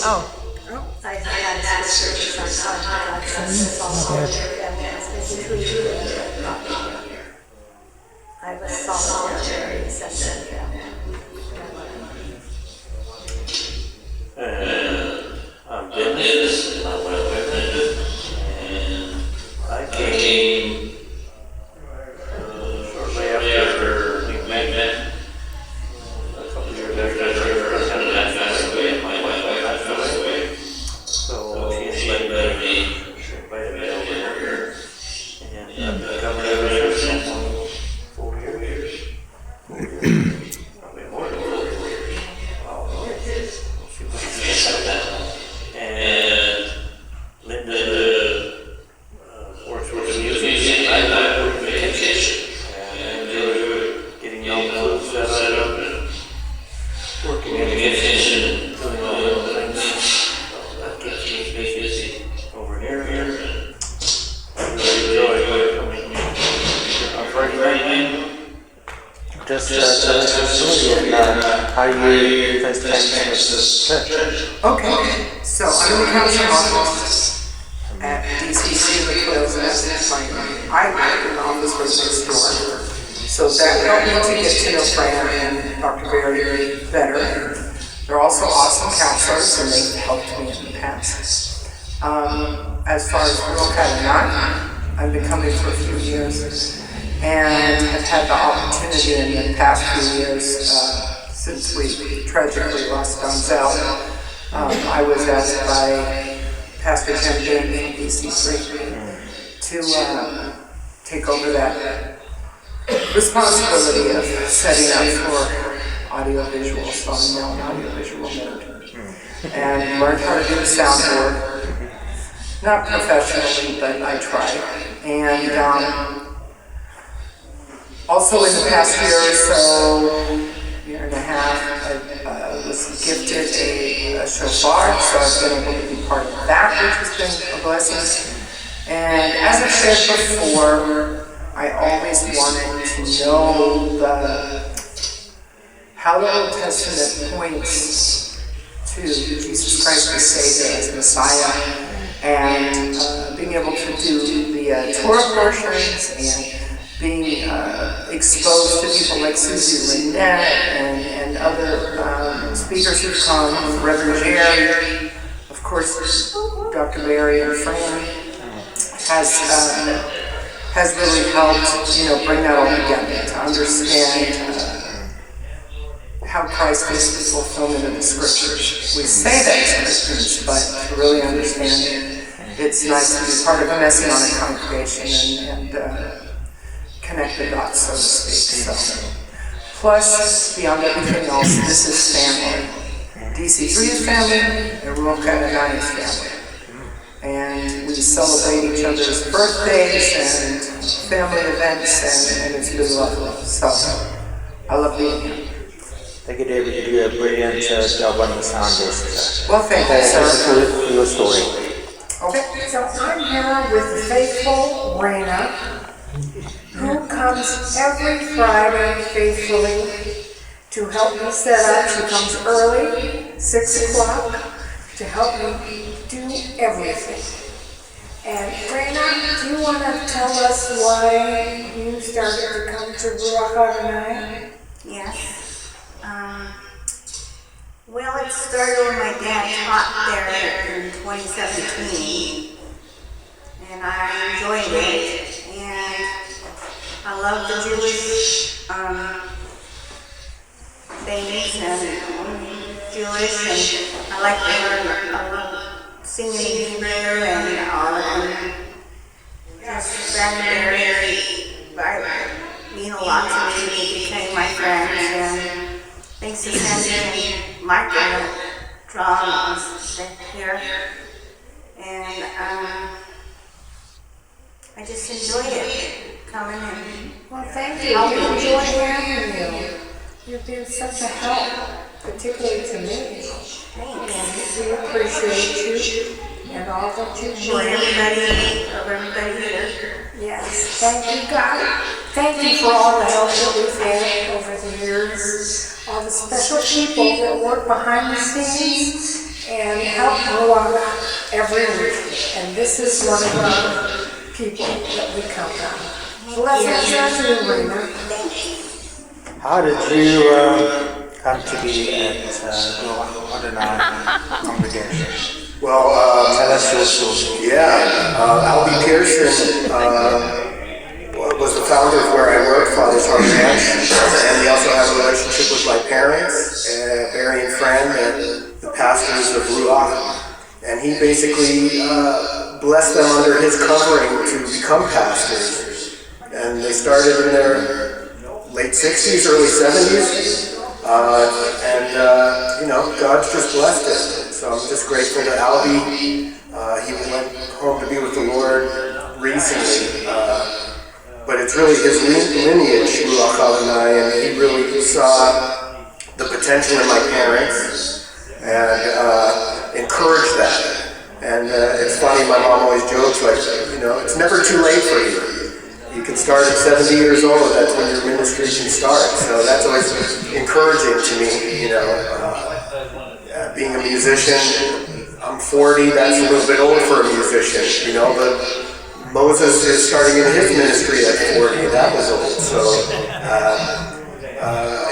Oh. I had service on I have a solitary session. I'm Dennis, my wife, and I came shortly after we met. A couple years after I passed away, and my wife passed away. So she invited me over here, and I've been coming over here for 4 years. Probably more than 4 years. And Linda works with the music, and I work with the kitchen. And I enjoy getting all the food set up and working in the kitchen, doing all the other things. So that keeps me busy over here. And I really enjoy coming on Friday night. Just tell us your story and how you first came to this church. Okay, so I'm in the county office at DCC in the Quails Nest. I work in the office right next door. So that helped me to get to know Fran and Dr. Barry better. They're also awesome counselors, and they've helped me in the past. As far as Ruach Adonai, I've been coming for a few years and have had the opportunity in the past few years, since we tragically lost Donzel. I was asked by Pastor Jim Bain from DC3 to take over that responsibility of setting up for audiovisual, so I'm now an audiovisual nerd. And learned how to do the soundboard. Not professionally, but I try. And Also in the past year or so, year and a half, I was gifted a shofar, so I've been able to be part of that, which has been a blessing. And as I've said before, I always wanted to know how the Old Testament points to Jesus Christ as Savior, as Messiah, and being able to do the Torah portions and being exposed to people like Susie Lynette and other speakers who've come, Reverend Jerry, of course, Dr. Barry and Fran, has really helped, bring that all together, to understand how Christ is the fulfillment of the Scriptures. We say that as Christians, but to really understand it, it's nice to be part of a Messianic congregation and connect the dots, so to speak. So, plus, beyond everything else, this is family. DC3 is family, and Ruach Adonai is family. And we celebrate each other's birthdays and family events, and it's been lovely. So, I love being here. Thank you, David. You do a brilliant job on the sound disc. Well, thank you, sir. For your story. Okay, so I'm here with the faithful Raina, who comes every Friday faithfully to help me set up. She comes early, 6 o'clock, to help me do everything. And Raina, do you want to tell us why you started to come to Ruach Adonai? Yes. Well, it started when my dad taught there in 2017, and I enjoyed it, and I love the Jewish things, and Jewish, and I like to learn, I love singing Hebrew and all of them. Just very, mean a lot to me. They became my friends, and thanks to Sandy and Michael draws here, and I just enjoy it coming in. Well, thank you. We enjoy having you. You've been such a help, particularly to me. Thanks. And we appreciate you and all that you do. For everybody here. Yes, thank you, God. Thank you for all the help that we've had over the years, all the special people that work behind the scenes and help Ruach every week. And this is one of the people that we count on. Blessings on you, Raina. How did you come to be at Ruach Adonai Congregation? Well, tell us your story. Yeah, Albie Pearson was the founder of where I work, Father's Heart Ranch, and we also have a relationship with my parents, Barry and Fran, the pastors of Ruach, and he basically blessed them under his covering to become pastors, and they started in their late 60s, early 70s, and God's just blessed it. So I'm just grateful to Albie. He went home to be with the Lord recently, but it's really his lineage, Ruach Adonai, and he really saw the potential in my parents and encouraged that. And it's funny, my mom always jokes, like, it's never too late for you. You can start at 70 years old, that's when your ministry can start. So that's always encouraging to me, being a musician. I'm 40, that's a little bit old for a musician, but Moses is starting in his ministry at 40, that was old. So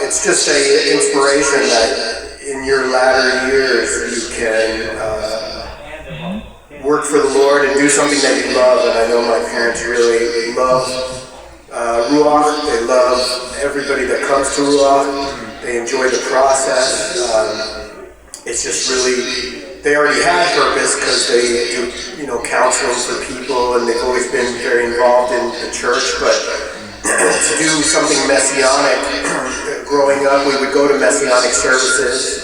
it's just an inspiration that in your latter years you can work for the Lord and do something that you love. And I know my parents really love Ruach. They love everybody that comes to Ruach. They enjoy the process. It's just really, they already had purpose because they do, counseling for people, and they've always been very involved in the church. But to do something messianic, growing up, we would go to messianic services,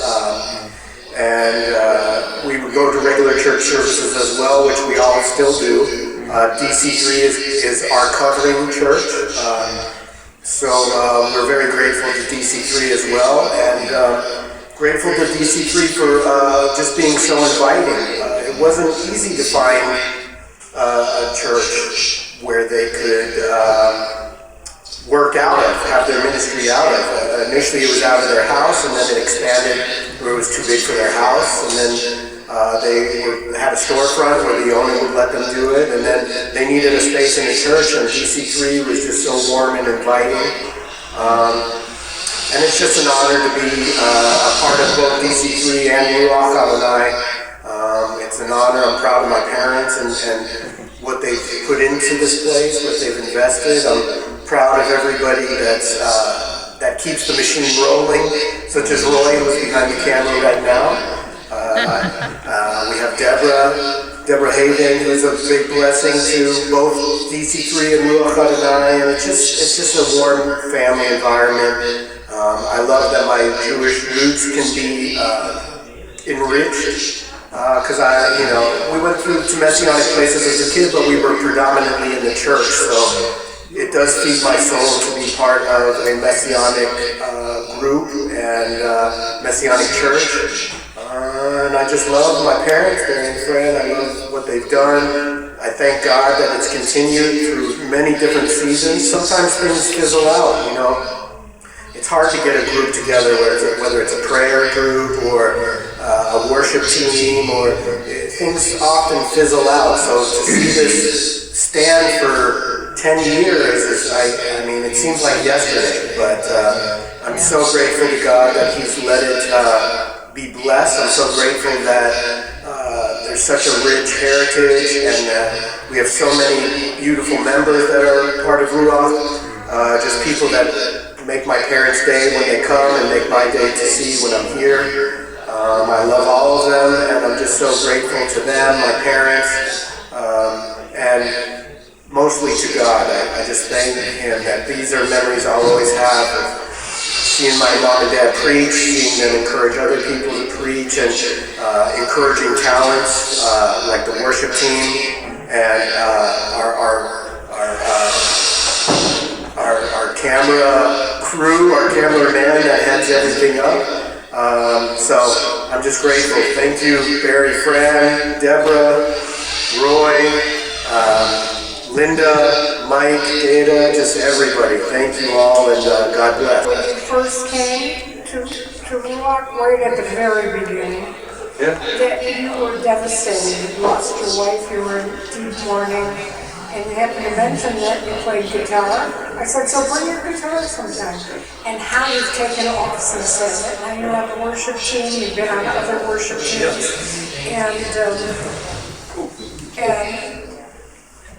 and we would go to regular church services as well, which we all still do. DC3 is our covering church. So we're very grateful to DC3 as well, and grateful to DC3 for just being so inviting. It wasn't easy to find a church where they could work out of, have their ministry out of. Initially it was out of their house, and then it expanded where it was too big for their house, and then they had a storefront where the owner would let them do it, and then they needed a space in the church, and DC3 was just so warm and inviting. And it's just an honor to be a part of both DC3 and Ruach Adonai. It's an honor. I'm proud of my parents and what they've put into this place, what they've invested. I'm proud of everybody that keeps the machine rolling, such as Roy, who's behind the camera right now. We have Deborah Hayden, who's a big blessing to both DC3 and Ruach Adonai, and it's just a warm family environment. I love that my Jewish roots can be enriched, because we went through to Messianic places as a kid, but we were predominantly in the church, so it does feed my soul to be part of a Messianic group and Messianic church. And I just love my parents, Barry and Fred. I love what they've done. I thank God that it's continued through many different seasons. Sometimes things fizzle out, It's hard to get a group together, whether it's a prayer group or a worship team, or things often fizzle out. So to see this stand for 10 years, it seems like yesterday, but I'm so grateful to God that He's let it be blessed. I'm so grateful that there's such a rich heritage, and that we have so many beautiful members that are part of Ruach, just people that make my parents' day when they come and make my day to see when I'm here. I love all of them, and I'm just so grateful to them, my parents, and mostly to God. I just thank Him that these are memories I'll always have of seeing my mom and dad preach, seeing them encourage other people to preach, and encouraging talents like the worship team and our camera crew, our cameraman that heads everything up. So I'm just grateful. Thank you, Barry, Fran, Deborah, Roy, Linda, Mike, Data, just everybody. Thank you all, and God bless. When you first came to Ruach, right at the very beginning, that you were devastated. You lost your wife, you were in deep mourning, and you happened to mention that you played guitar. I said, so bring your guitar sometime. And how you've taken off since then. Now you're on the worship team, you've been on other worship teams, and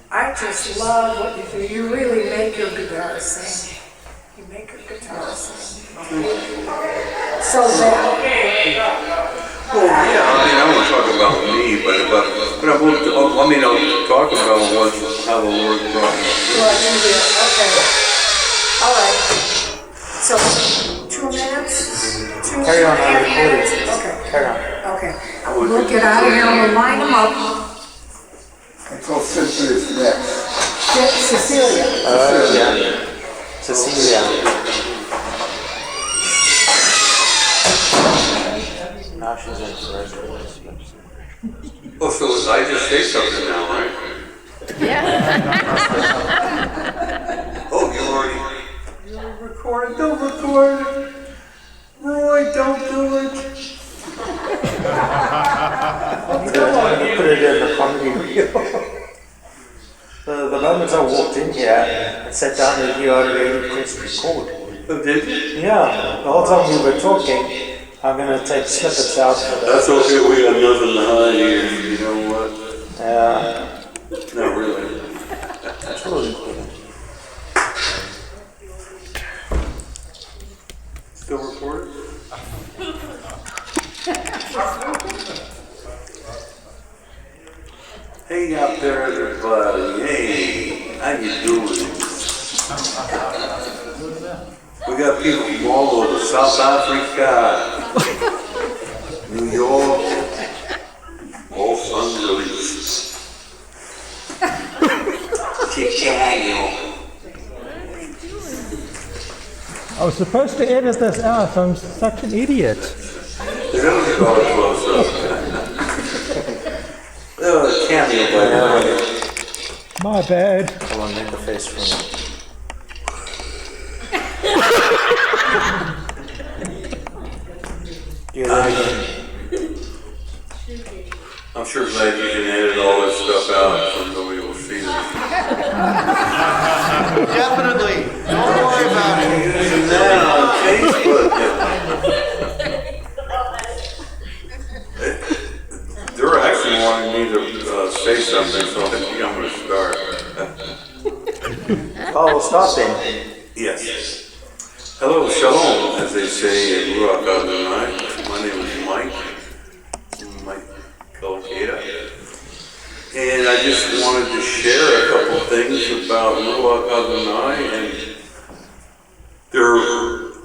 I just love what you do. You really make your guitar sing. You make your guitar sing. So that. Well, yeah, I won't talk about me, but I will. I'll talk about how the Lord brought me. Okay. All right. So 2 minutes. Carry on, I'm recording. Okay. Carry on. Okay. We'll get out of here and we'll line them up. Until Cynthia's next. Cecilia. Yeah. Cecilia. Now she's in first place. Oh, so I just say something now, right? Yeah. Oh, you already. You're recording. Don't record it. Roy, don't do it. Put it in the comedy reel. The moment I walked in here and sat down with you, I already pressed record. Oh, did you? Yeah, the whole time we were talking, I'm going to take snippets out for that. That's okay, we got nothing to hide here, you know what? Yeah. Not really. That's really cool. Still recording? Hey out there, everybody. Hey, how you doing? We got people from all over, South Africa, New York, Los Angeles, Chicago. I was supposed to edit this out. I'm such an idiot. They don't call it close up. Oh, cameo by the way. My bad. Come on, make a face for me. I'm sure glad you can edit all this stuff out so nobody will see this. Definitely. Don't worry about it. Using that on Facebook. They're actually wanting me to say something, so I think I'm going to start. Oh, stop then. Yes. Hello, shalom, as they say in Ruach Adonai. My name is Mike Colgate. And I just wanted to share a couple things about Ruach Adonai and their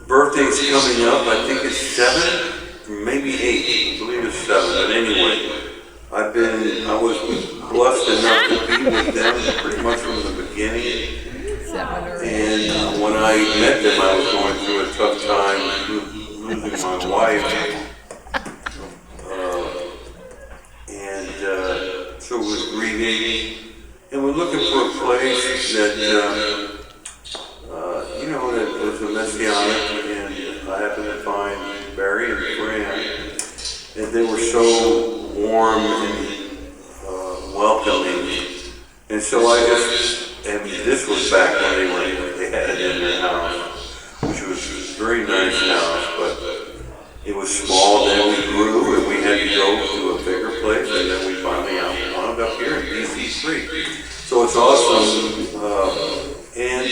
birthday's coming up. I think it's 7, maybe 8. I believe it's 7, but anyway. I was blessed enough to be with them pretty much from the beginning. And when I met them, I was going through a tough time losing my wife. So we're grieving, and we're looking for a place that, that was a messianic, and I happened to find Barry and Fran, and they were so warm and welcoming, and so this was back when they had it in their house, which was a very nice house, but it was small. Then we grew, and we had to go to a bigger place, and then we finally wound up here in DC3. So it's awesome, and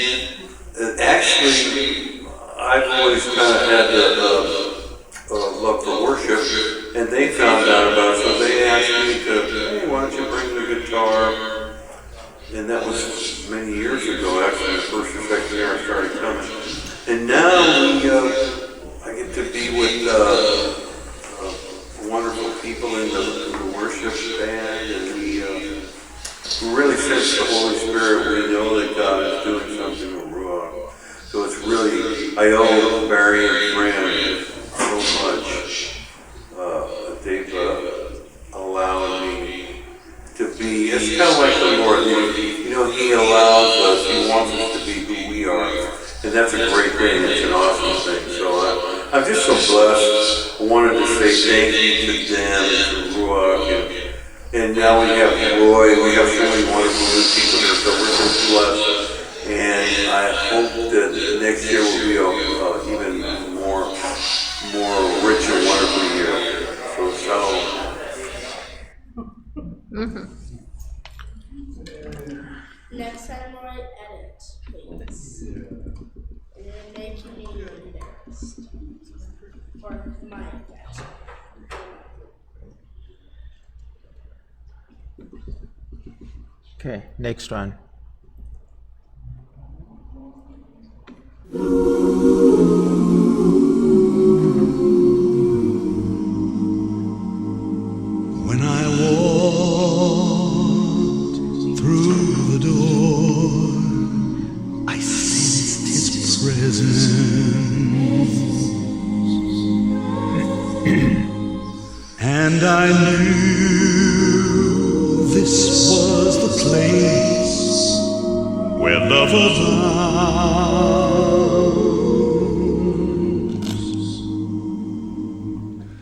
actually, I've always kind of had the love for worship, and they found out about it, so they asked me to, hey, why don't you bring the guitar? And that was many years ago, actually, the first or second year I started coming. And now I get to be with wonderful people in the worship band, and we really sense the Holy Spirit. We know that God is doing something with Ruach. So it's really, I owe Barry and Fran so much that they've allowed me to be. It's kind of like the Lord. He allows us, He wants us to be who we are. And that's a great thing, it's an awesome thing. So I'm just so blessed. I wanted to say thank you to them, to Ruach, and now we have Roy, we have so many wonderful new people here, so we're so blessed. And I hope that next year will be even more rich and wonderful year. So shalom. Next time write edit, please. You're making me embarrassed. Or my embarrassment. Okay, next one. When I walked through the door, I sensed His presence, and I knew this was the place where love abounds.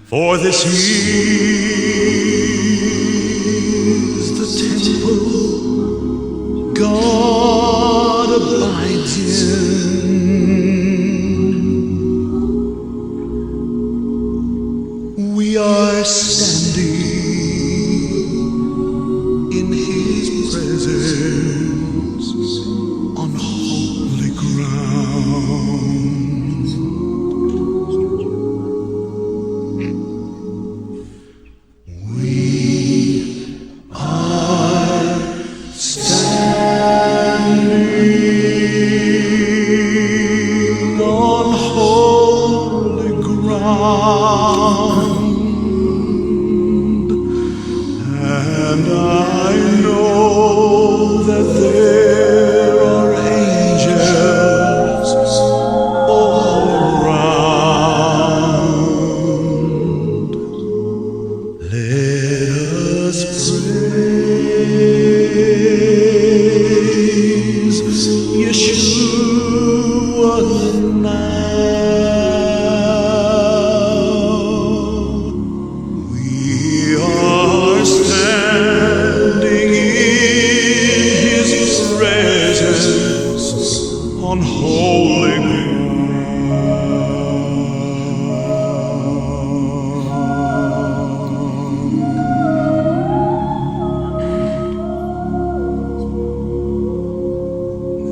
For this is the temple God abides in. We are standing in His presence on holy ground. We are standing on holy ground, and I know that there are angels all Yeshua now. We are standing in His presence on holy ground.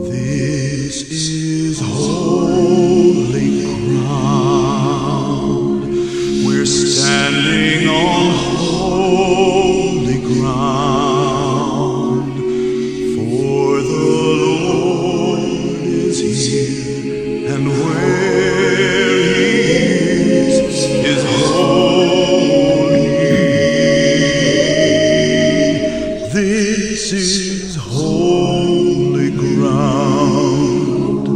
This is holy ground. We're standing on holy ground. For the Lord is here, and where He is holy. This is holy ground.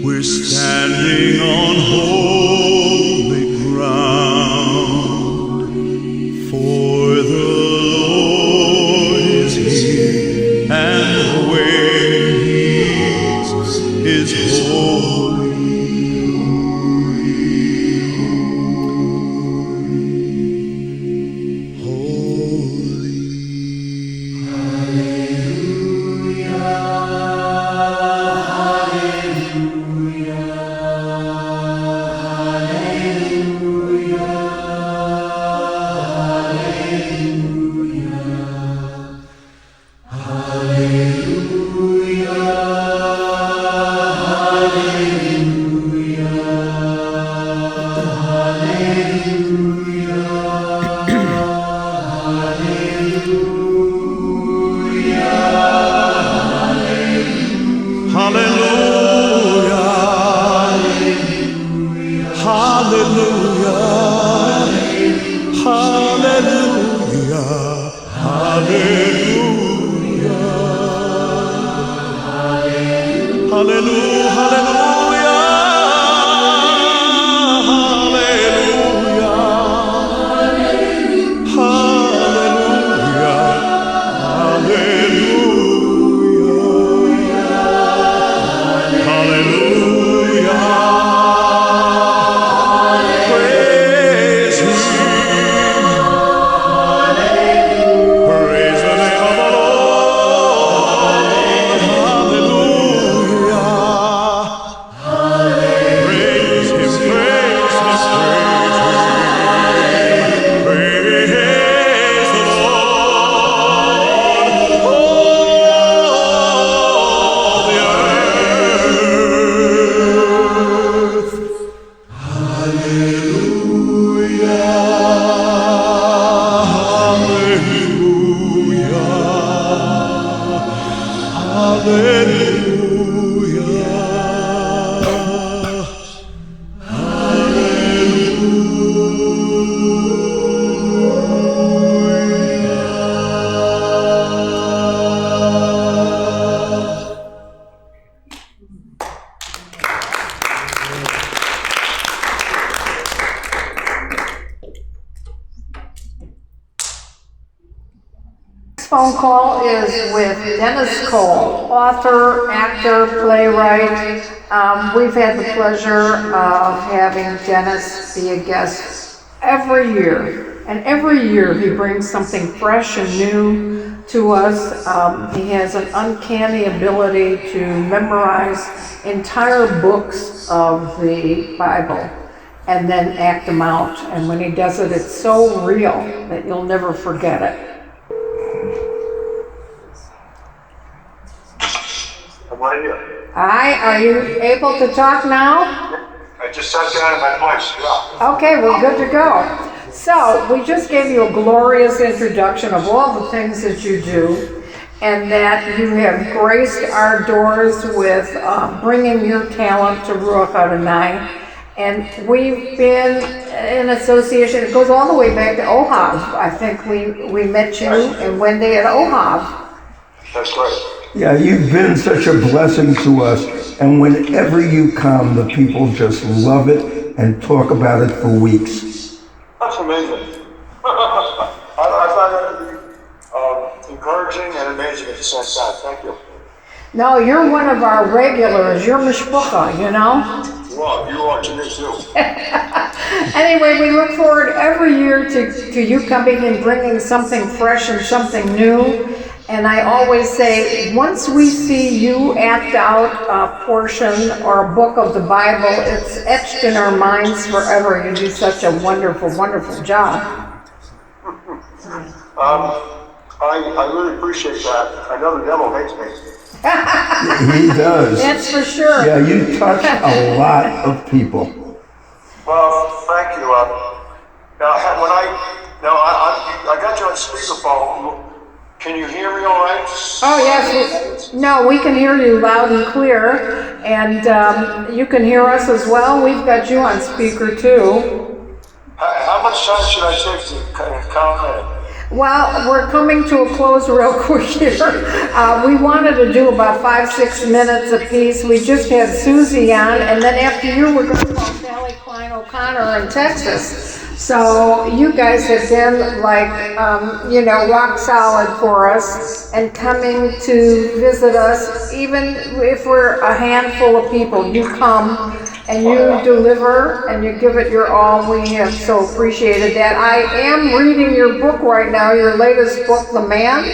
We're standing on holy ground. For the Lord is here, and where He is holy. Phone call is with Dennis Cole, author, actor, playwright. We've had the pleasure of having Dennis be a guest every year, and every year he brings something fresh and new to us. He has an uncanny ability to memorize entire books of the Bible and then act them out. And when he does it, it's so real that you'll never forget it. Hi, are you able to talk now? I just sat down in my place, yeah. Okay, we're good to go. So, we just gave you a glorious introduction of all the things that you do, and that you have graced our doors with bringing your talent to Ruach Adonai. And we've been in association, it goes all the way back to OHAV. I think we met you and Wendy at OHAV. That's right. Yeah, you've been such a blessing to us, and whenever you come, the people just love it and talk about it for weeks. That's amazing. I find that to be encouraging and amazing at the same time. Thank you. No, you're one of our regulars. You're mishpucha, you know? Well, you are to me too. Anyway, we look forward every year to you coming and bringing something fresh and something new. And I always say, once we see you act out a portion or a book of the Bible, it's etched in our minds forever. You do such a wonderful, wonderful job. I really appreciate that. I know the devil hates me. He does. That's for sure. Yeah, you touch a lot of people. Well, thank you. I got you on speakerphone. Can you hear me all right? Oh, yes. No, we can hear you loud and clear. And you can hear us as well. We've got you on speaker too. How much time should I take to comment? Well, we're coming to a close real quick here. We wanted to do about 5-6 minutes apiece. We just had Susie on, and then after you, we're going to call Sally Klein O'Connor in Texas. So you guys have been like, rock solid for us and coming to visit us. Even if we're a handful of people, you come and you deliver and you give it your all. We have so appreciated that. I am reading your book right now, your latest book, The Man.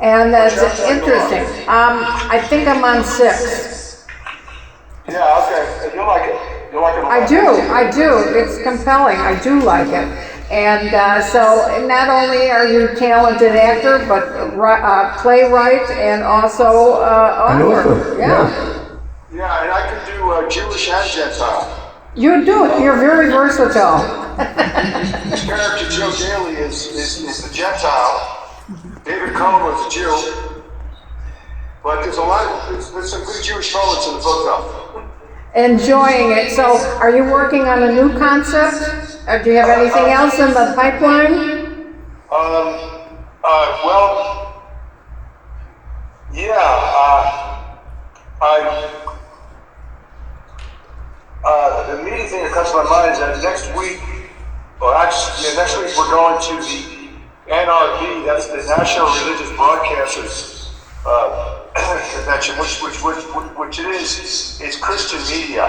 And that's interesting. I think I'm on 6. Yeah, okay. You like it. You like it. I do. It's compelling. I do like it. And so not only are you a talented actor, but playwright and also author. Yeah. Yeah, and I can do Jewish and Gentile. You do. You're very versatile. This character, Joe Daly, is the Gentile. David Cohen was a Jew. But there's some good Jewish moments in the book, though. Enjoying it. So, are you working on a new concept? Or do you have anything else in the pipeline? The immediate thing that comes to my mind is that next week we're going to the NRB, that's the National Religious Broadcasters Convention, which it is. It's Christian media.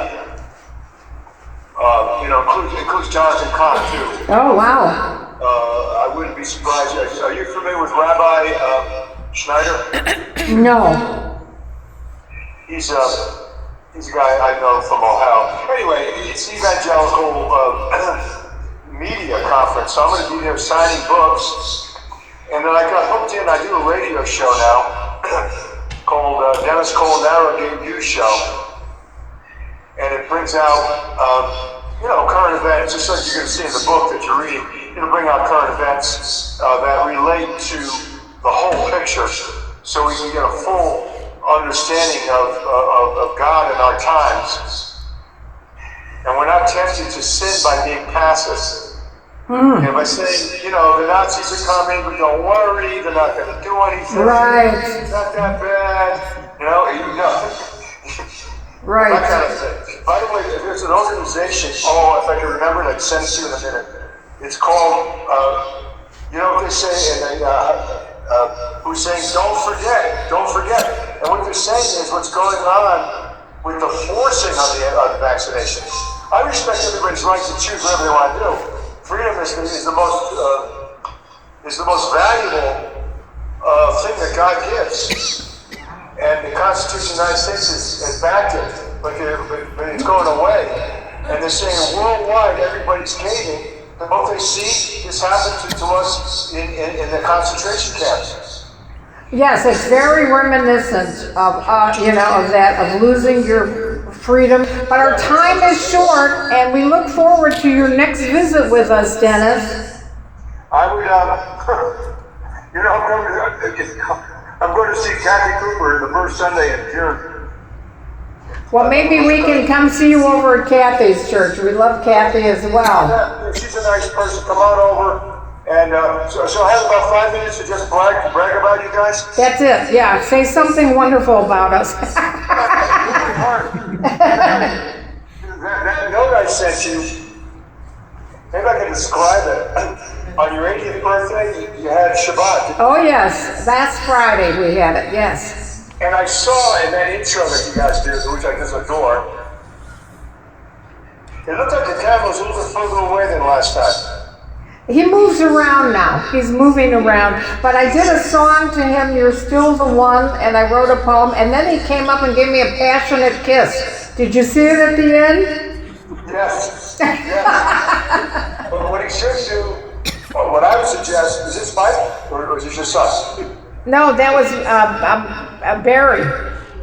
Includes Jonathan Kahn too. Oh, wow. I wouldn't be surprised. Are you familiar with Rabbi Schneider? No. He's a guy I know from Ohio. Anyway, it's evangelical media conference, so I'm going to be there signing books. And then I got hooked in. I do a radio show now called Dennis Colanaro Game News Show, and it brings out current events, just like you're going to see in the book that you're reading. It'll bring out current events that relate to the whole picture, so we can get a full understanding of God in our times. And we're not tempted to sin by being passive. And by saying, the Nazis are coming, but don't worry, they're not going to do anything. Right. It's not that bad. Right. That kind of thing. By the way, there's an organization, if I can remember it, I'd send it to you in a minute. It's called, what they say, who's saying, don't forget. And what they're saying is what's going on with the forcing on the vaccination. I respect everybody's right to choose whatever they want to do. Freedom is the most valuable thing that God gives. And the Constitution of the United States has backed it, but it's going away. And they're saying worldwide everybody's caving. Don't they see this happened to us in the concentration camps? Yes, it's very reminiscent of losing your freedom. But our time is short, and we look forward to your next visit with us, Dennis. I would, I'm going to see Kathy Cooper the first Sunday in June. Well, maybe we can come see you over at Kathy's church. We love Kathy as well. Yeah, she's a nice person. Come on over. And so I have about 5 minutes to just brag about you guys. That's it. Yeah, say something wonderful about us. That note I sent you, maybe I can describe it. On your 80th birthday, you had Shabbat. Oh, yes. Last Friday we had it, yes. And I saw in that intro that you guys did, which I just adore, it looked like the camera was a little bit further away than last time. He moves around now. He's moving around. But I did a song to him, You're Still the One, and I wrote a poem, and then he came up and gave me a passionate kiss. Did you see it at the end? Yes. Yes. But what he should do, or what I would suggest, is this Mike, or is this your son? No, that was Barry.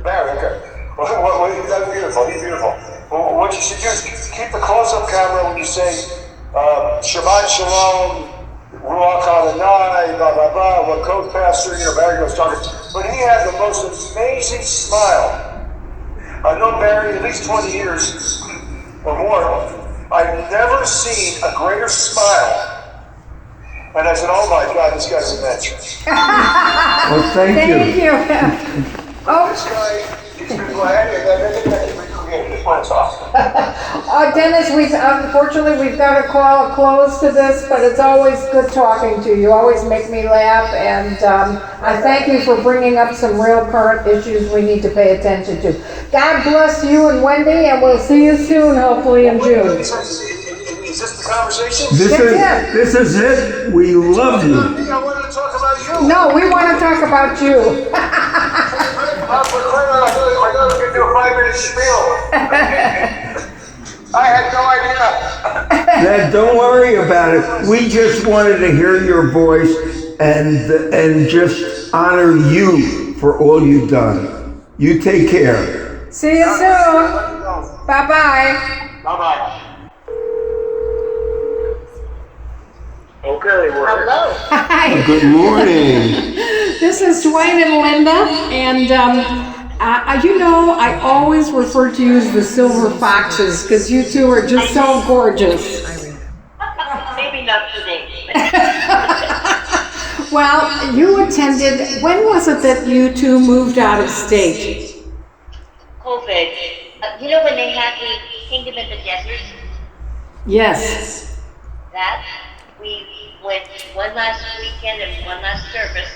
Barry, okay. Well, that's beautiful. He's beautiful. Well, what you should do is keep the close-up camera when you say Shabbat Shalom, Ruach Adonai, blah, blah, blah, what co-pastor, Barry goes talking. But he had the most amazing smile. I've known Barry at least 20 years or more. I've never seen a greater smile. And I said, oh my God, this guy's a mensch. Well, thank you. Thank you. Oh. This guy, he's been glad, and everything that he recreated. This one's awesome. Dennis, unfortunately we've got to call a close to this, but it's always good talking to you. You always make me laugh, and I thank you for bringing up some real current issues we need to pay attention to. God bless you and Wendy, and we'll see you soon, hopefully in June. Is this the conversation? This is it. We love you. I wanted to talk about you. No, we want to talk about you. I thought we could do a 5-minute spiel. I had no idea. Dad, don't worry about it. We just wanted to hear your voice and just honor you for all you've done. You take care. See you soon. Bye-bye. Bye-bye. Okay, we're Hello. Hi. Good morning. This is Dwayne and Linda, and I always refer to you as the Silver Foxes because you two are just so gorgeous. Maybe not today. Well, you attended, when was it that you two moved out of state? COVID. You know when they had the Kingdom in the Desert? Yes. That, we went one last weekend and one last service,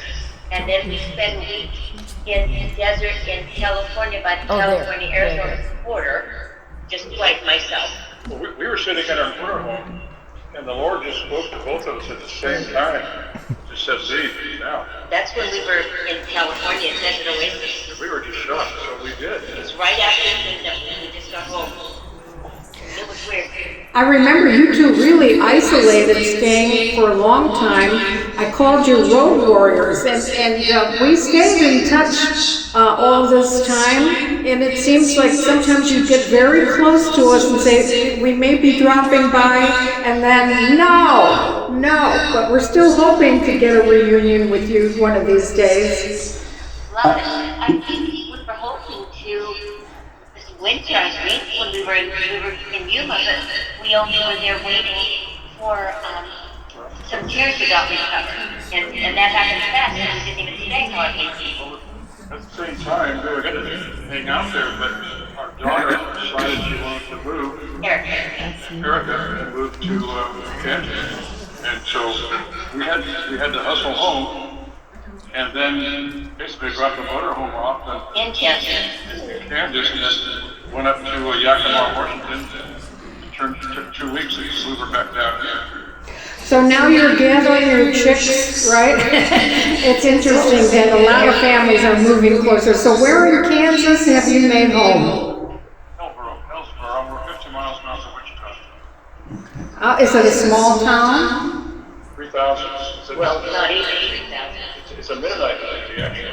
and then we spent a week in the desert in California by the California-Arizona border, just like myself. Well, we were sitting in our motorhome, and the Lord just spoke to both of us at the same time. Just said, leave now. That's when we were in California, in Desert Oasis. We were just shocked, so we did. It was right after the kingdom, we just got home. It was weird. I remember you two really isolated, staying for a long time. I called you road warriors, and we stayed in touch all this time, and it seems like sometimes you get very close to us and say, we may be dropping by, and then no, but we're still hoping to get a reunion with you one of these days. Love it. I think we were hoping to winter, I think, when we were in Yuma, but we only were there waiting for some tears to got recovered, and that happened fast, and we didn't even stay hardly. At the same time, we were going to hang out there, but our daughter decided she wanted to move. Erica moved to Kansas, and so we had to hustle home. And then basically dropped the motorhome off in Kansas, and then went up to Yakima, Washington. Took 2 weeks and flew her back down here. So now you're gathering your chicks, right? It's interesting that a lot of families are moving closer. So where in Kansas have you made home? Hillsboro, we're 50 miles north of Wichita. Is it a small town? 3,000. Well, not even 3,000. It's a midnight city, actually.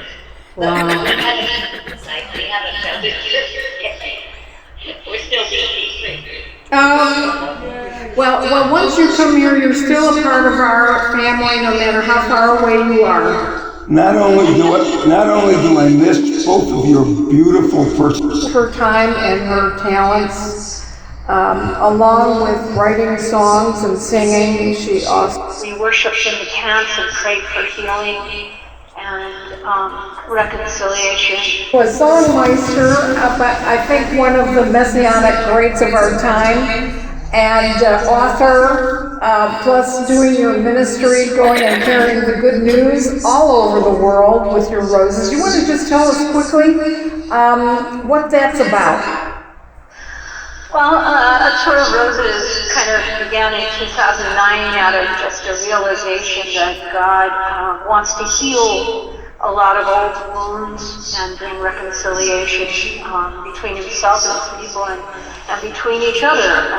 Wow. We haven't found it yet. We're still being secret. Well, once you come here, you're still a part of our family, no matter how far away you are. Not only do I miss both of your beautiful persons. Her time and her talents, along with writing songs and singing, she also. We worshiped in the camps and prayed for healing and reconciliation. Was songmeister, but I think one of the messianic greats of our time, and author, plus doing your ministry, going and carrying the good news all over the world with your roses. You want to just tell us quickly what that's about? Well, A Tour of Roses kind of began in 2009 out of just a realization that God wants to heal a lot of old wounds and bring reconciliation between himself and his people and between each other.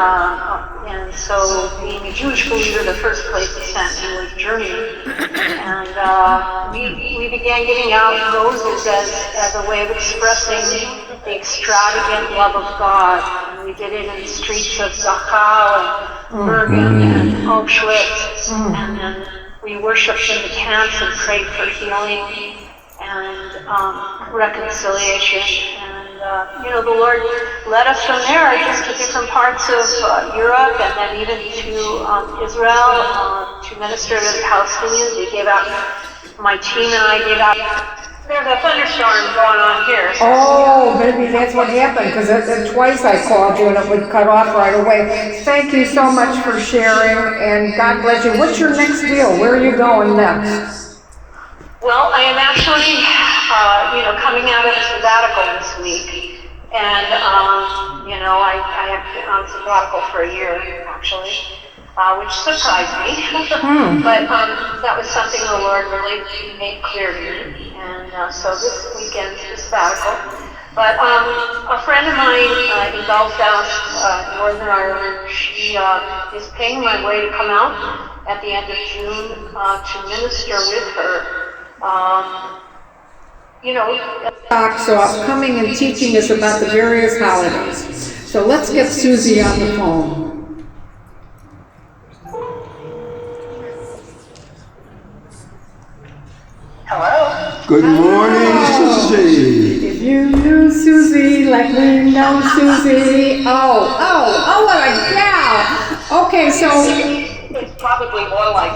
And so being a Jewish believer, the first place he sent me was Germany. And we began giving out roses as a way of expressing the extravagant love of God. And we did it in the streets of Dachau and Bergen and Auschwitz. And then we worshiped in the camps and prayed for healing and reconciliation. And, you know, the Lord led us from there just to different parts of Europe and then even to Israel to minister to the Palestinians. We gave out, my team and I gave out. There's a thunderstorm going on here. Oh, maybe that's what happened, because twice I called you and it would cut off right away. Thank you so much for sharing, and God bless you. What's your next deal? Where are you going next? Well, I am actually, coming out of a sabbatical this week. And, I have been on sabbatical for a year, actually. Which surprised me, but that was something the Lord really made clear to me, and so this weekend's the sabbatical. But a friend of mine in Belfast, Northern Ireland, she is paying my way to come out at the end of June to minister with her. So I'm coming and teaching us about the various holidays. So let's get Susie on the phone. Hello. Good morning, Susie. If you knew Susie like we know Susie, what a gal. Okay, so. It's probably more like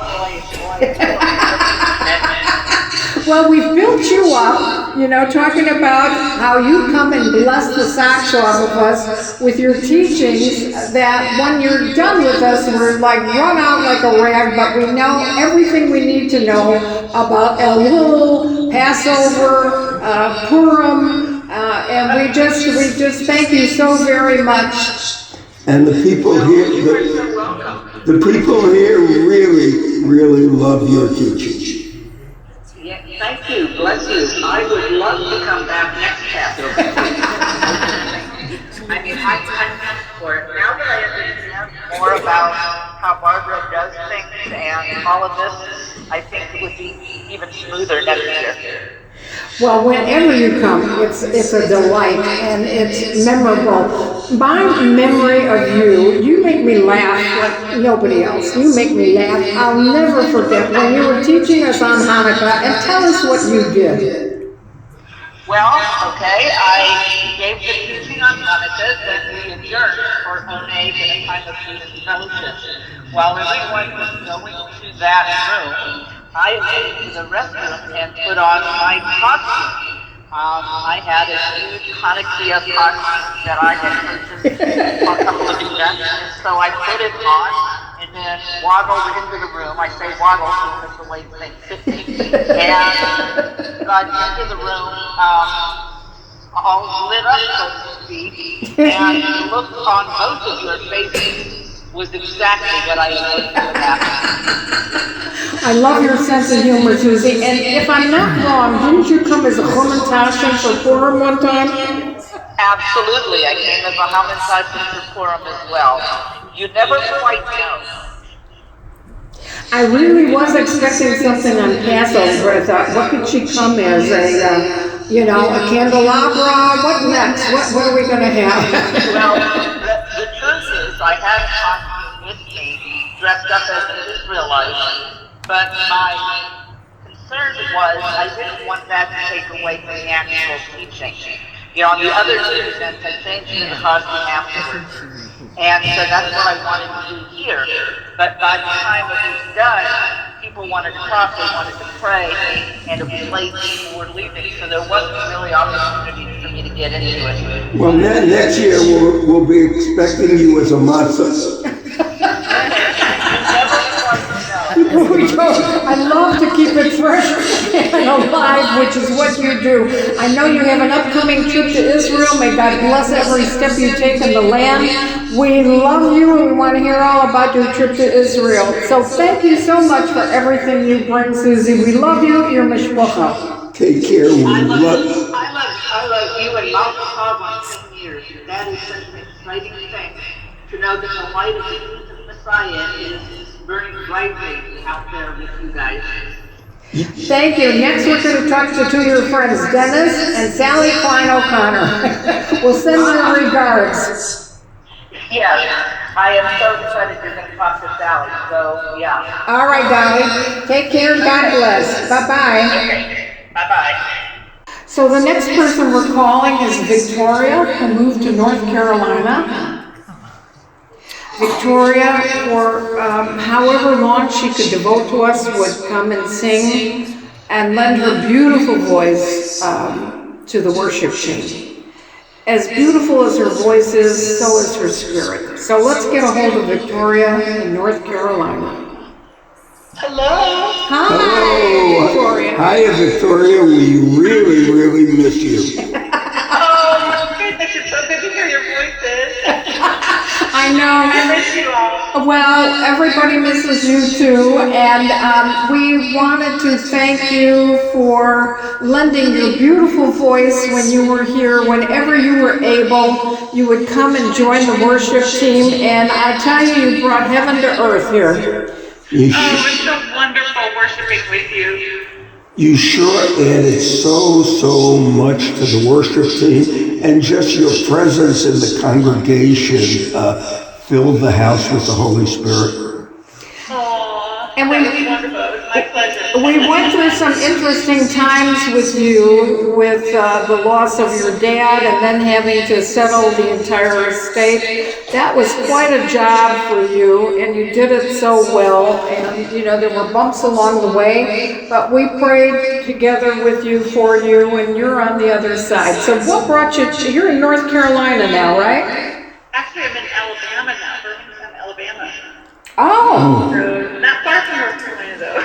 Well, we've built you up, talking about how you come and bless the socks off of us with your teachings, that when you're done with us, we're like run out like a rag, but we know everything we need to know about Elul, Passover, Purim, and we just thank you so very much. And the people here, the people here really, really love your teaching. Yeah, thank you, bless you. I would love to come back next Passover. I mean, I'm for it. Now that I understand more about how Barbara does things and all of this, I think it would be even smoother next year. Well, whenever you come, it's a delight and it's memorable. My memory of you make me laugh like nobody else. You make me laugh. I'll never forget when you were teaching us on Hanukkah, and tell us what you did. Well, okay, I gave the teaching on Hanukkah, then we adjourned for Oneg in a time of peace and fellowship. While everyone was going to that room, I went to the restroom and put on my costume. I had a huge Hanukkah costume that I had purchased for a couple of events, and so I put it on and then waddled into the room. I say waddle because that's the way things fit me. And got into the room, all lit up, so to speak, and the look on both of your faces was exactly what I wanted to happen. I love your sense of humor, Susie. And if I'm not wrong, didn't you come as a Chumantashen for Purim one time? Absolutely. I came as a Chumantashen for Purim as well. You never quite know. I really was expecting something on Passover. I thought, what could she come as? A candelabra? What next? What are we going to have? Well, the truth is, I had a costume with me, dressed up as an Israelite. But my concern was I didn't want that to take away from the actual teaching. On the other two events, I changed the costume afterwards. And so that's what I wanted to do here. But by the time it was done, people wanted to talk, they wanted to pray, and it was late, people were leaving, so there wasn't really opportunity for me to get into it. Well, next year we'll be expecting you as a matzah. We don't. I love to keep it fresh and alive, which is what you do. I know you have an upcoming trip to Israel. May God bless every step you take in the land. We love you and we want to hear all about your trip to Israel. So thank you so much for everything you bring, Susie. We love you, your mishpacha. Take care. I love you and Mount Hog 10 years. That is such an exciting thing to know that the light of the truth of Messiah is burning brightly out there with you guys. Thank you. Next, we're going to talk to two of your friends, Dennis and Sally Klein O'Connor. We'll send their regards. Yeah, I am so excited you're going to talk to Sally. So, yeah. All right, Dolly. Take care and God bless. Bye-bye. Okay. Bye-bye. So the next person we're calling is Victoria, who moved to North Carolina. Victoria, for however long she could devote to us, would come and sing and lend her beautiful voice to the worship team. As beautiful as her voice is, so is her spirit. So let's get a hold of Victoria in North Carolina. Hello. Hi, Hello. Victoria. Hi, Victoria. We really, really miss you. Oh, goodness, it's so good to hear your voices. I know. I miss you all. Well, everybody misses you too, and we wanted to thank you for lending your beautiful voice when you were here. Whenever you were able, you would come and join the worship team, and I tell you, you brought heaven to earth here. It's so wonderful worshiping with you. You sure added so much to the worship team, and just your presence in the congregation filled the house with the Holy Spirit. And That was wonderful. It was my pleasure. we went through some interesting times with you, with the loss of your dad and then having to settle the entire estate. That was quite a job for you, and you did it so well. And, you know, there were bumps along the way, but we prayed together with you, for you, and you're on the other side. So what brought you, you're in North Carolina now, right? Actually, I'm in Alabama now, Birmingham, Alabama. Oh. So, not far from North Carolina, though.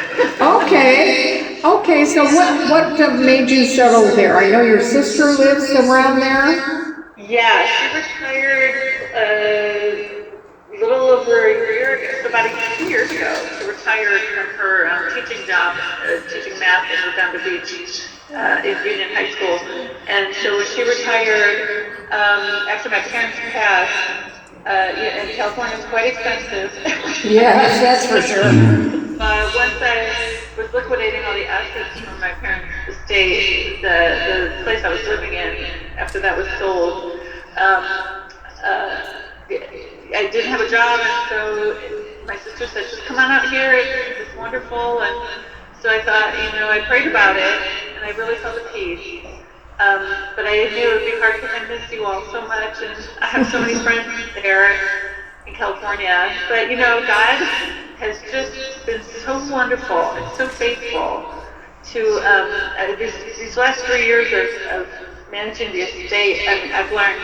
Okay, so what made you settle there? I know your sister lives around there. Yeah, she retired a little over a year ago, so about 2 years ago. She retired from her teaching job, teaching math in Redondo Beach in Union High School. And so when she retired, after my parents passed, and California is quite expensive. Yes, that's for sure. Once I was liquidating all the assets from my parents' estate, the place I was living in, after that was sold, I didn't have a job, and so my sister said, just come on out here, it's wonderful. And so I thought, I prayed about it, and I really felt the peace. But I knew it would be hard because I miss you all so much, and I have so many friends there in California. But God has just been so wonderful and so faithful to these last 3 years of managing the estate. I mean, I've learned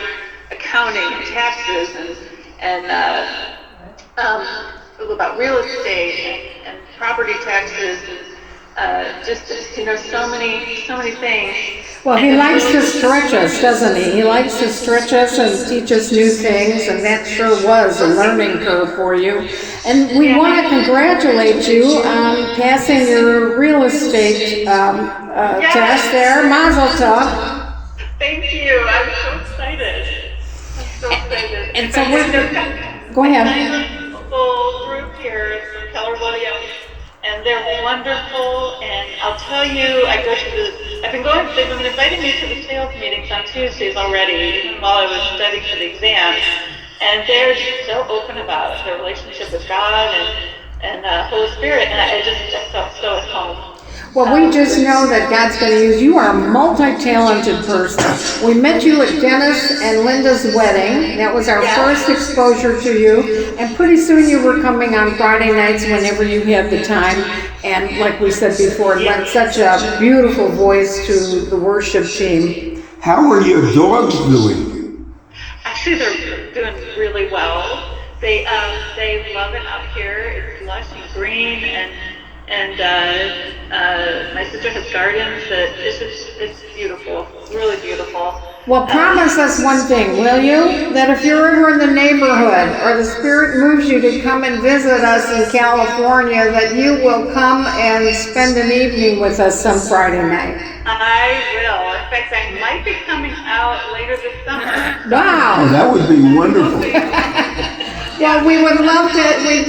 accounting and taxes and about real estate and property taxes. Just so many things. Well, he likes to stretch us, doesn't he? He likes to stretch us and teach us new things, and that sure was a learning curve for you. And we want to congratulate you on passing your real estate test there. Mazel tov. Thank you. I'm so excited. And so we're go ahead. Full group here from Keller Williams. And they're wonderful, and I'll tell you, they've been inviting me to the sales meetings on Tuesdays already, even while I was studying for the exam, and they're so open about their relationship with God and Holy Spirit, and I felt so at home. Well, we just know that God's going to use you. You are a multi-talented person. We met you at Dennis and Linda's wedding. That was our first exposure to you. And pretty soon you were coming on Friday nights whenever you had the time. And like we said before, lent such a beautiful voice to the worship team. How are your dogs doing? Actually, they're doing really well. They love it out here. It's lush and green, and And my sister has gardens that it's beautiful, really beautiful. Well, promise us one thing, will you? That if you're ever in the neighborhood or the Spirit moves you to come and visit us in California, that you will come and spend an evening with us some Friday night. I will. In fact, I might be coming out later this summer. Wow. Oh, that would be wonderful. Well, we'd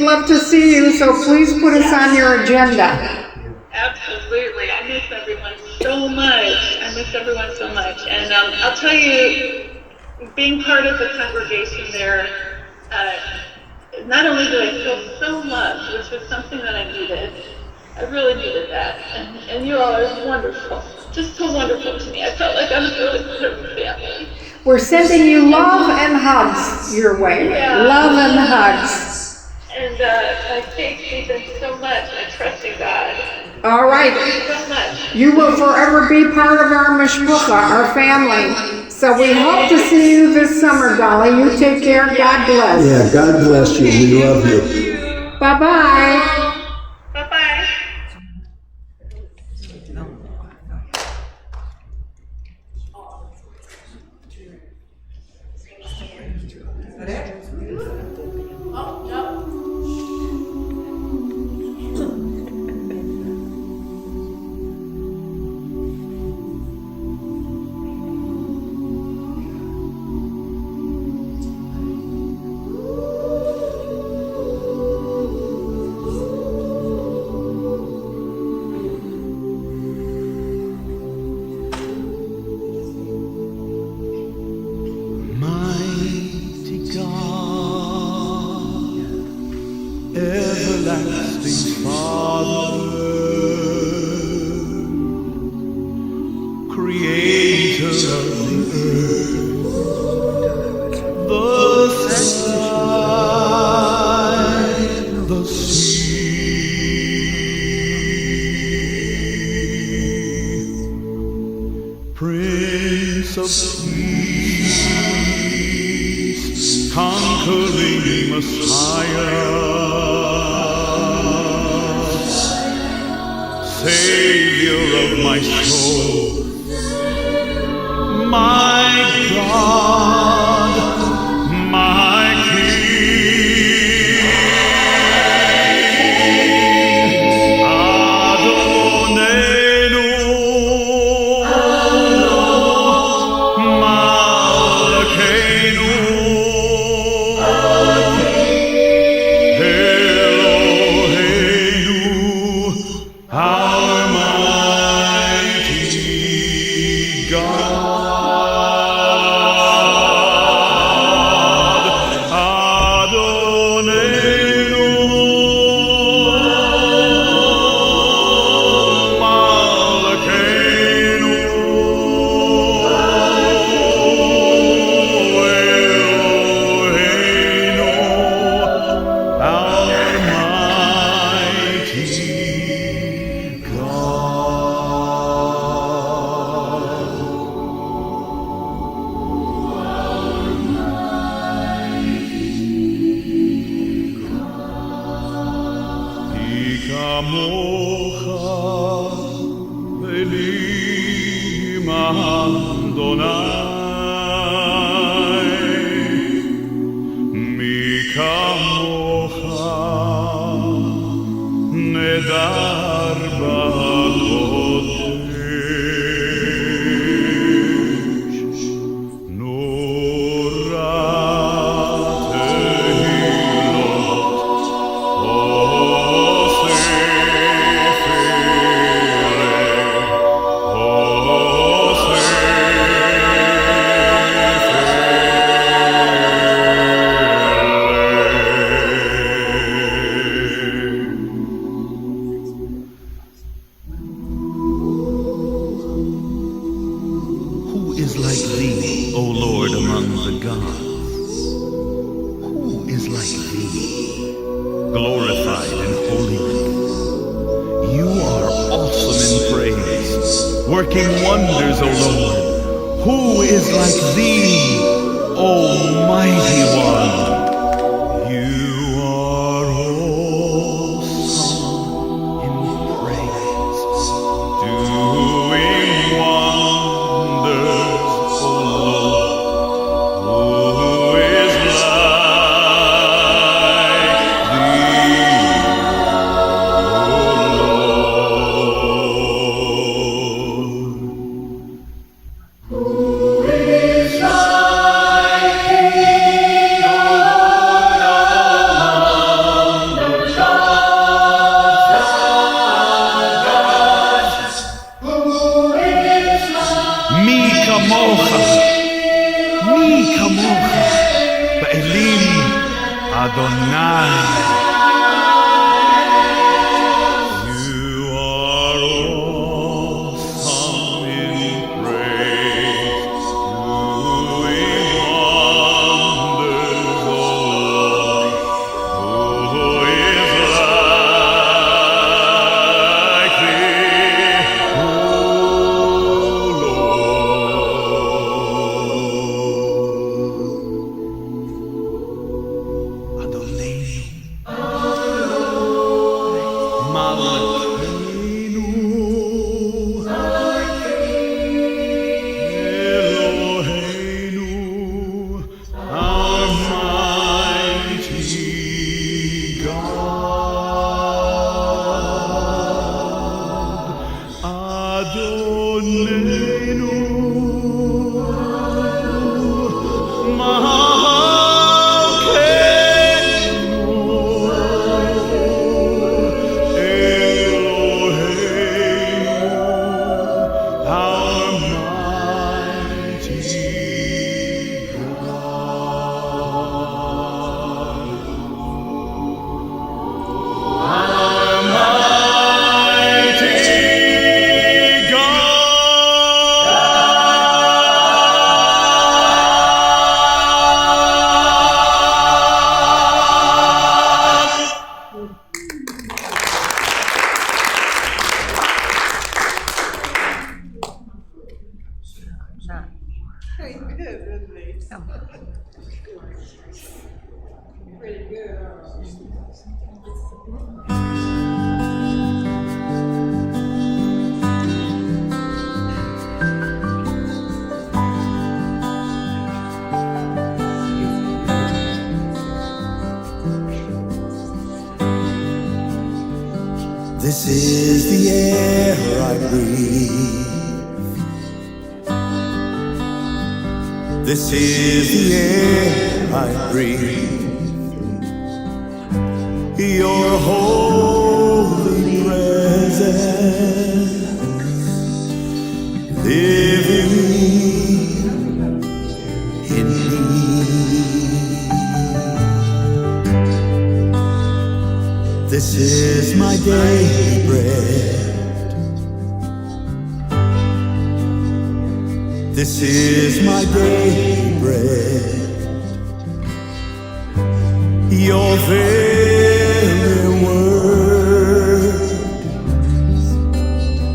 love to see you, so please put us on your agenda. Absolutely. I miss everyone so much. And I'll tell you, being part of the congregation there, not only do I feel so loved, which was something that I needed, I really needed that. And you all are wonderful. Just so wonderful to me. I felt like I was really part of the family. We're sending you love and hugs your way. Yeah. Love and hugs. And my faith deepened so much. I trust in God. All right. Thank you so much. You will forever be part of our mishpucha, our family. So we hope to see you this summer, Dolly. You take care. God bless. Yeah, God bless you. We love you. Bye-bye. Bye-bye. Mighty God, everlasting Father, Creator of the earth, the sky, the sea, Prince of Peace, conquering Messiah, Savior of my soul, my God, my King, Adonai, Malkeinu, Eloheinu, our mighty God. Working wonders, O Lord. Who is like thee, Almighty One? You are awesome in כמוך באלים אדוני. Pretty good. This is the air I breathe. This is the air I breathe. Your holy presence living in me. This is my daily bread. This is my daily bread. Your very word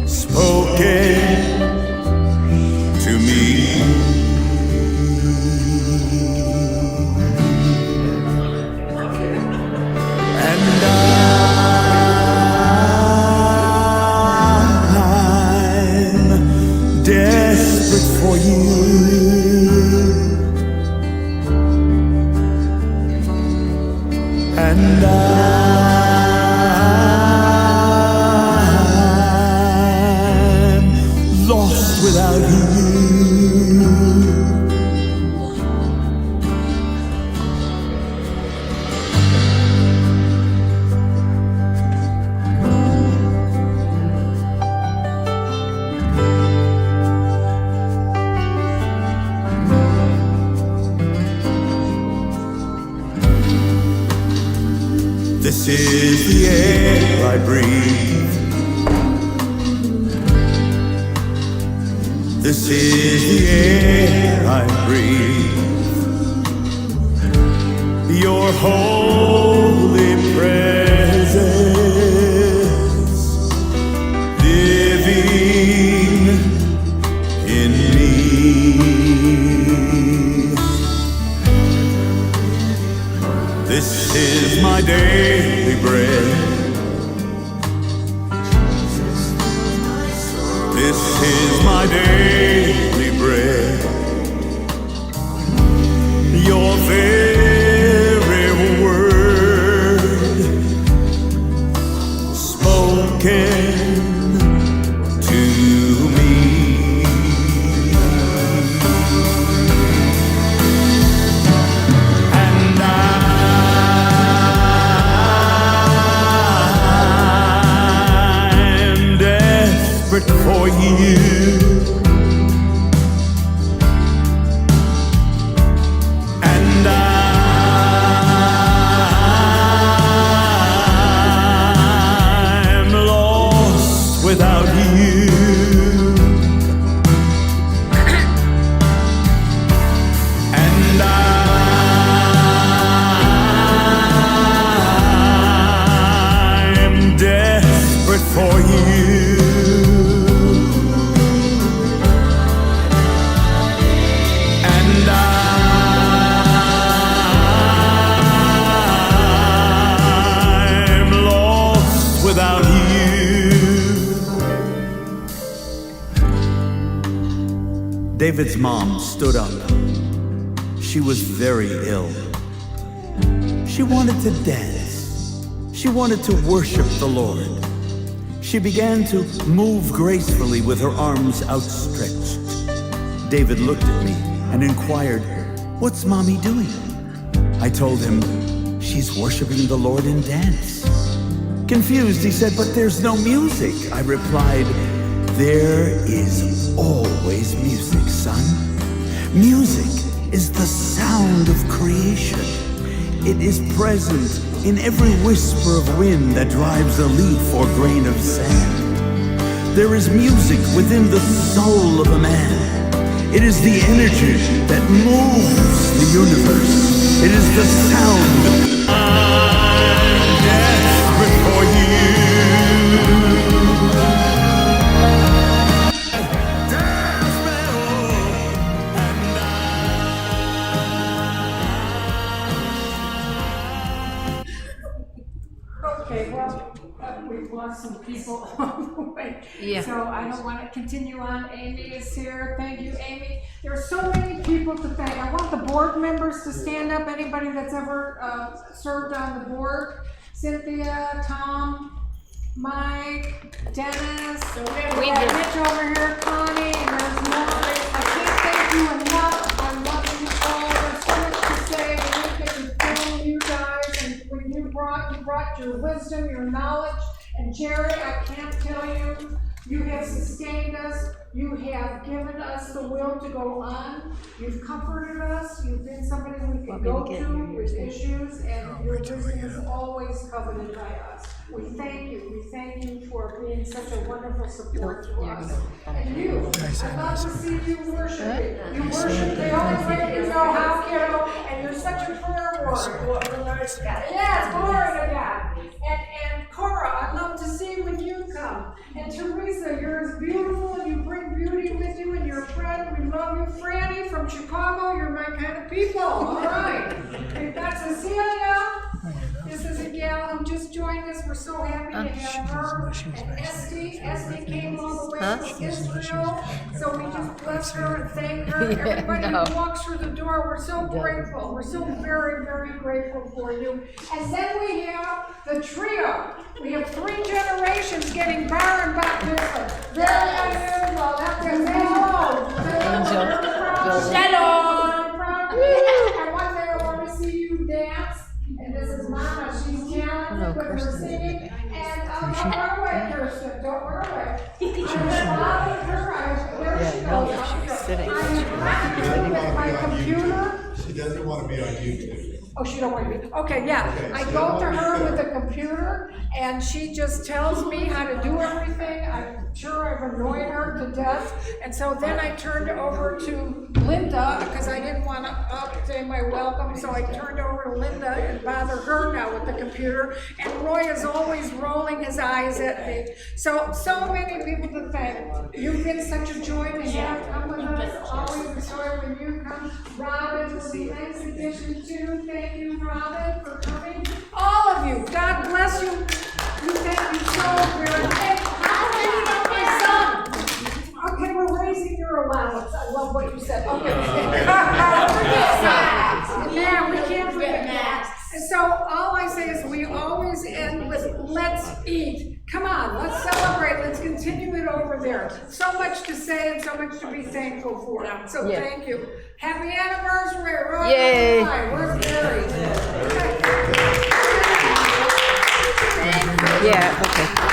spoken to me. And I'm desperate for you. And I'm lost without you. This is the air I breathe. This is the air I breathe. Your holy presence living in me. This is my daily bread. This is my daily bread. Your very word spoken to me. And I'm desperate for you. David's mom stood up. She was very ill. She wanted to dance. She wanted to worship the Lord. She began to move gracefully with her arms outstretched. David looked at me and inquired, "What's Mommy doing?" I told him, "She's worshiping the Lord in dance." Confused, he said, "But there's no music." I replied, "There is always music, son. Music is the sound of creation. It is present in every whisper of wind that drives a leaf or grain of sand. There is music within the soul of a man. It is the energy that moves the universe. It is the sound. I'm desperate for you. Okay, well, we've lost some people along the way. Yeah. So I don't want to continue on. Amy is here. Thank you, Amy. There are so many people to thank. I want the board members to stand up. Anybody that's ever served on the board. Cynthia, Tom, Mike, Dennis. We have Mitch over here, Connie, and there's more. I can't thank you enough. I love you all. There's so much to say. We get to film you guys, and when you brought your wisdom, your knowledge, and Jerry, I can't tell you, you have sustained us. You have given us the will to go on. You've comforted us. You've been somebody we can go to with issues, and your wisdom is always coveted by us. We thank you. We thank you for being such a wonderful support to us. And you, I love to see you worshiping. You worship the only way you know how, kiddo, and you're such a prayer warrior. Yes, glory to God. And Cora, I love to see when you come. And Teresa, you're as beautiful and you bring beauty with you, and you're a friend. We love you. Franny from Chicago, you're my kind of people. All right. We've got Cecilia. This is a gal who just joined us. We're so happy to have her. And Esty came all the way from Israel. So we just bless her and thank her. Everybody who walks through the door, we're so grateful. We're so very, very grateful for you. And then we have the trio. We have 3 generations getting bar and baptism. Very unusual. That's a hello. And one day I want to see you dance. And this is Mama. She's talented with her singing. And don't run away, Kirsten. Don't run away. I followed her. There she goes. She was sitting. With my computer. She doesn't want to be on YouTube. Oh, she don't want to be, okay, yeah. I go to her with a computer, and she just tells me how to do everything. I'm sure I've annoyed her to death. And so then I turned over to Linda, because I didn't want to say my welcome, so I turned over to Linda and bother her now with the computer. And Roy is always rolling his eyes at me. So many people to thank. You've been such a joy to have. Come with us, always a joy when you come. Robin will be next edition too. Thank you, Robin, for coming. All of you, God bless you. We thank you so very much. Hey, how are you about my son? Okay, we're raising your allowance. I love what you said. Okay. Yeah, we can't forget that. And so all I say is we always end with let's eat. Come on, let's celebrate. Let's continue it over there. So much to say and so much to be thankful for. So thank you. Happy anniversary, Ruach Yay. Adonai. Where's Gary? Yeah, okay.